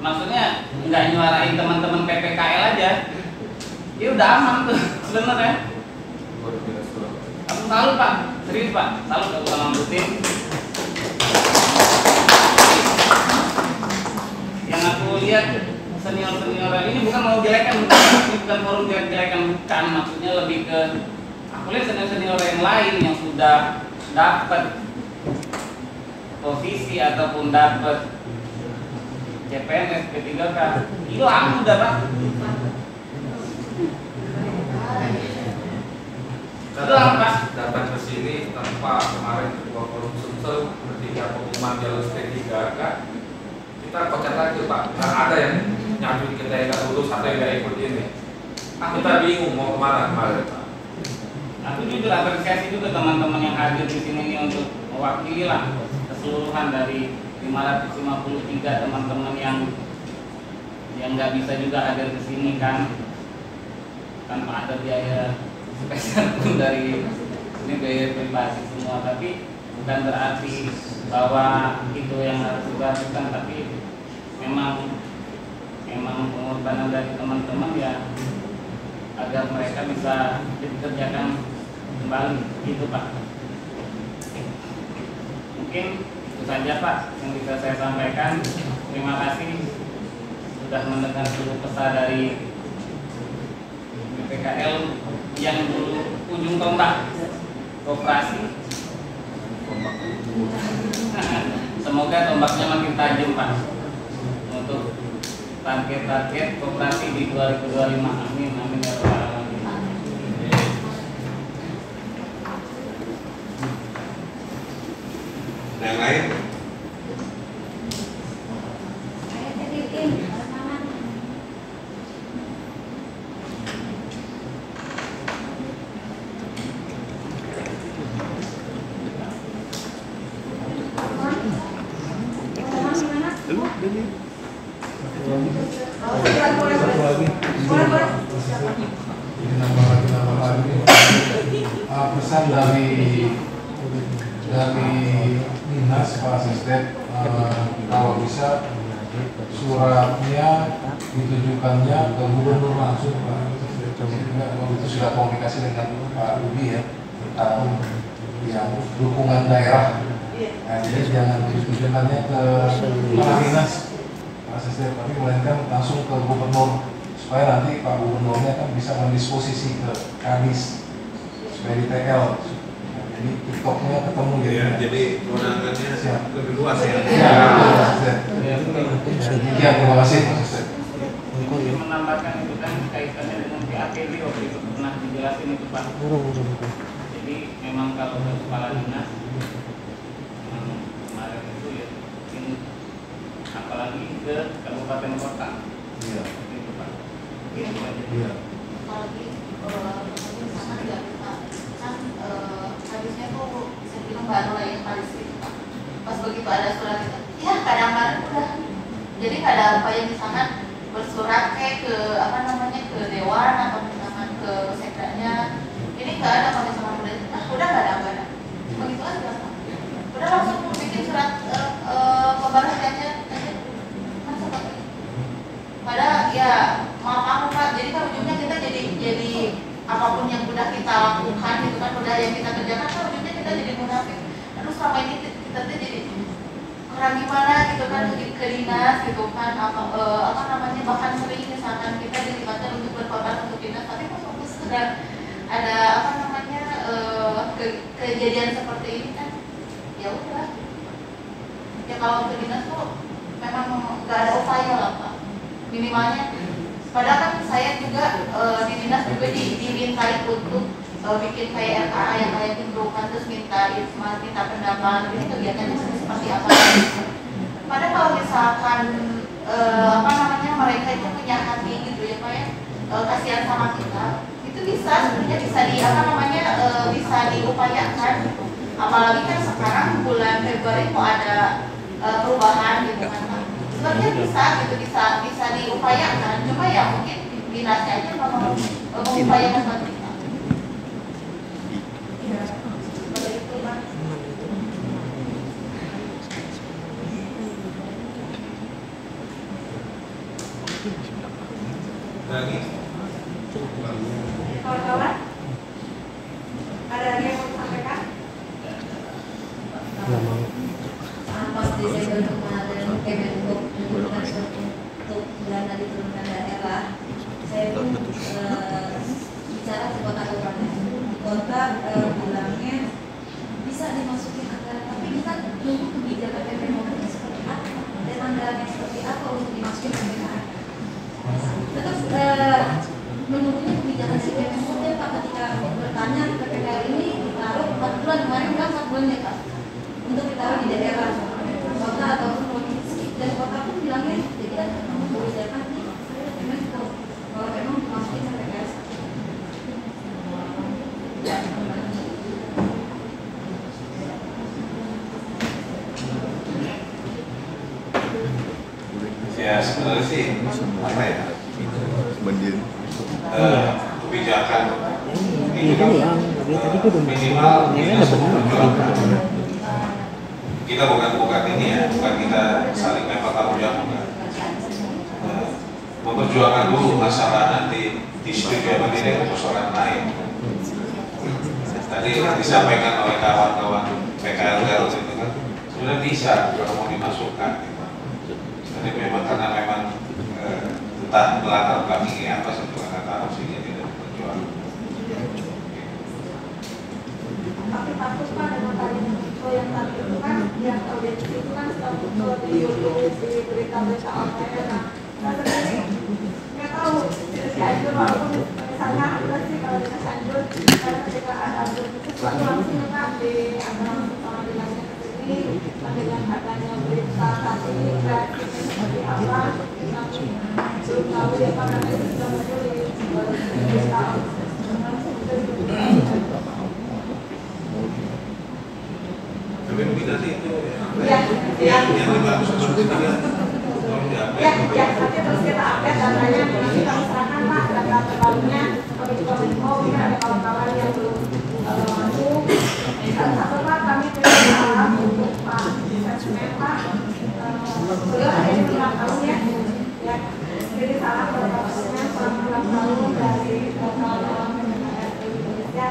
maksudnya nggak nyuarain teman-teman PPKL aja, dia udah aman tuh sebenarnya. Aku salut Pak, serius Pak, salut aku sama Butin. Yang aku lihat senior-senior ini bukan mau jelekan, ini bukan forum jelek-jelekan, bukan, maksudnya lebih ke aku lihat senior-senior yang lain yang sudah dapat posisi ataupun dapat CPNS P3K hilang udah Pak. Datang ke sini tanpa kemarin ketua forum Sumsel ketika pengumuman jalur P3K kita kocat lagi Pak, nggak ada yang nyambut kita yang nggak lulus atau yang nggak ikut ini. Kita bingung mau kemana kemarin Pak. Aku jujur apresiasi juga teman-teman yang hadir di sini ini untuk mewakili lah keseluruhan dari 553 teman-teman yang nggak bisa juga hadir ke sini kan tanpa ada biaya spesial pun dari ini biaya pribadi semua, tapi bukan berarti bahwa itu yang harus dilakukan, tapi memang pengorbanan dari teman-teman ya agar mereka bisa dikerjakan kembali gitu Pak. Mungkin itu saja Pak yang bisa saya sampaikan. Terima kasih sudah mendengar seluruh pesan dari PPKL yang dulu ujung tombak koperasi. Semoga tombaknya makin tajam Pak untuk target-target koperasi di 2025. Amin amin ya Rabbal alamin. Yang lain? Pesan dari dinas Pak Asisten, kalau bisa suratnya ditujukannya ke gubernur langsung Pak. Waktu itu sudah komunikasi dengan Pak Budi ya tentang yang dukungan daerah. Nah, jadi jangan ditujukannya ke dinas Pak Asisten, tapi melainkan langsung ke gubernur supaya nanti Pak Gubernurnya kan bisa mendisposisi ke Kadis supaya di TL. Jadi TikToknya ketemu gitu ya. Jadi kewenangannya lebih luas ya. Iya, terima kasih Mas Ustaz. Menambahkan itu kan kaitannya dengan PAPD waktu itu pernah dijelasin itu Pak. Jadi memang kalau ke kepala dinas kemarin itu ya ini apalagi ke kabupaten kota. Iya. Itu Pak. Gitu aja. Iya. Sangat tidak kan habisnya tuh bisa dibilang baru lah ya Paris itu Pak. Pas begitu ada surat itu, ya kadang-kadang udah. Jadi kadang apa yang misalkan bersurat kayak ke ke dewan atau misalkan ke sekdanya, ini nggak ada kalau misalkan udah nggak ada. Begitu aja Pak. Udah langsung bikin surat pembahasannya aja. Kan seperti itu. Padahal ya maaf Pak, jadi kan ujungnya kita jadi apapun yang udah kita lakukan gitu kan, udah yang kita kerjakan kan ujungnya kita jadi munafik. Aduh selama ini kita tuh jadi kurang gimana gitu kan ke dinas gitu kan bahkan sering misalkan kita dilibatkan untuk berkorban untuk dinas, tapi pas waktu sedang ada kejadian seperti ini kan ya udah ya kalau ke dinas tuh memang nggak ada upaya lah Pak, minimalnya Padahal kan saya juga di dinas juga dimintai untuk bikin kayak RKA yang kayak diperlukan, terus minta pendapat, ini kegiatannya seperti apa. Padahal kalau misalkan mereka itu punya hati gitu ya Pak ya, kasihan sama kita, itu bisa sebenarnya bisa diupayakan. Apalagi kan sekarang bulan Februari mau ada perubahan gitu kan Pak. Sebenarnya bisa diupayakan, cuma ya mungkin dinasnya aja nggak mau mengupayakan buat kita. Ya, seperti itu Pak. Lagi? Kawan-kawan, ada lagi yang mau disampaikan? Pas Desember kemarin Kemenhub menurunkan untuk dana diturunkan daerah, saya pun bicara ke kota kabupaten. Di kota bilangnya bisa dimasukin anggaran, tapi kita tunggu kebijakan Kemenhub seperti apa dan anggarannya seperti apa untuk dimasukin ke PKR. Terus menurutnya kebijakan si Kemenhub ya Pak, ketika bertanya ke PKR ini ditaruh 4 bulan, kemarin kan 4 bulan ya Pak, untuk ditaruh di daerah kota ataupun provinsi, dan kota pun bilangnya jadi kan memang kebijakan di Kemenhub kalau memang dimasukin ke PKR. Ya sebenarnya sih apa ya, kebijakan ini kan minimal kita bukan ini ya, bukan kita saling lempar tanggung jawab, memperjuangkan dulu masalah nanti disetujui apa tidak persoalan lain. Tadi disampaikan oleh kawan-kawan PKL Garut itu kan sebenarnya bisa kalau mau dimasukkan. Jadi memang karena memang entah belakang belakangnya apa satu nggak tahu sehingga tidak berjuang. Tapi takut Pak dengan tadi info yang tadi itu kan yang audiensi itu kan sudah muncul di YouTube, di berita-berita online. Nah sebenarnya nggak tahu di Cianjur, walaupun misalnya ada sih kalau di Cianjur karena ketika ada itu selalu langsung kan di antara sama dinasnya ke sini dengan adanya berita tadi seperti apa, tapi belum tahu ya Pak karena itu sudah muncul di berita. Tapi mungkin nanti itu yang 500 ya, nanti terus kita update datanya, nanti kita usahakan Pak data terbarunya. Kami juga mau ada kawan-kawan yang belum masuk. Satu Pak, kami terima salam untuk Pak Sesmen Pak. Beliau ada yang 5 tahun ya. Jadi salam buat Pak Sesmen selama 6 tahun dari kawan-kawan Indonesia.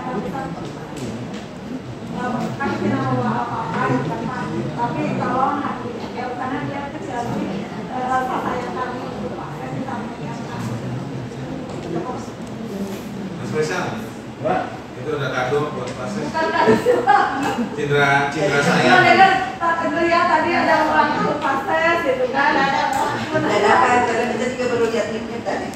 Kami tidak mau apa-apa, tapi kalau nanti ya karena dia kecil ini rasa sayang kami untuk Pak Ses disampaikan. Mas Faisal, itu ada kado buat Pak Ses. Bukan kado sih Pak. Cindra saya. Tak kedua ya tadi ada orang tuh Pak Ses gitu kan. Ada apa? Karena kita juga baru lihat linknya tadi.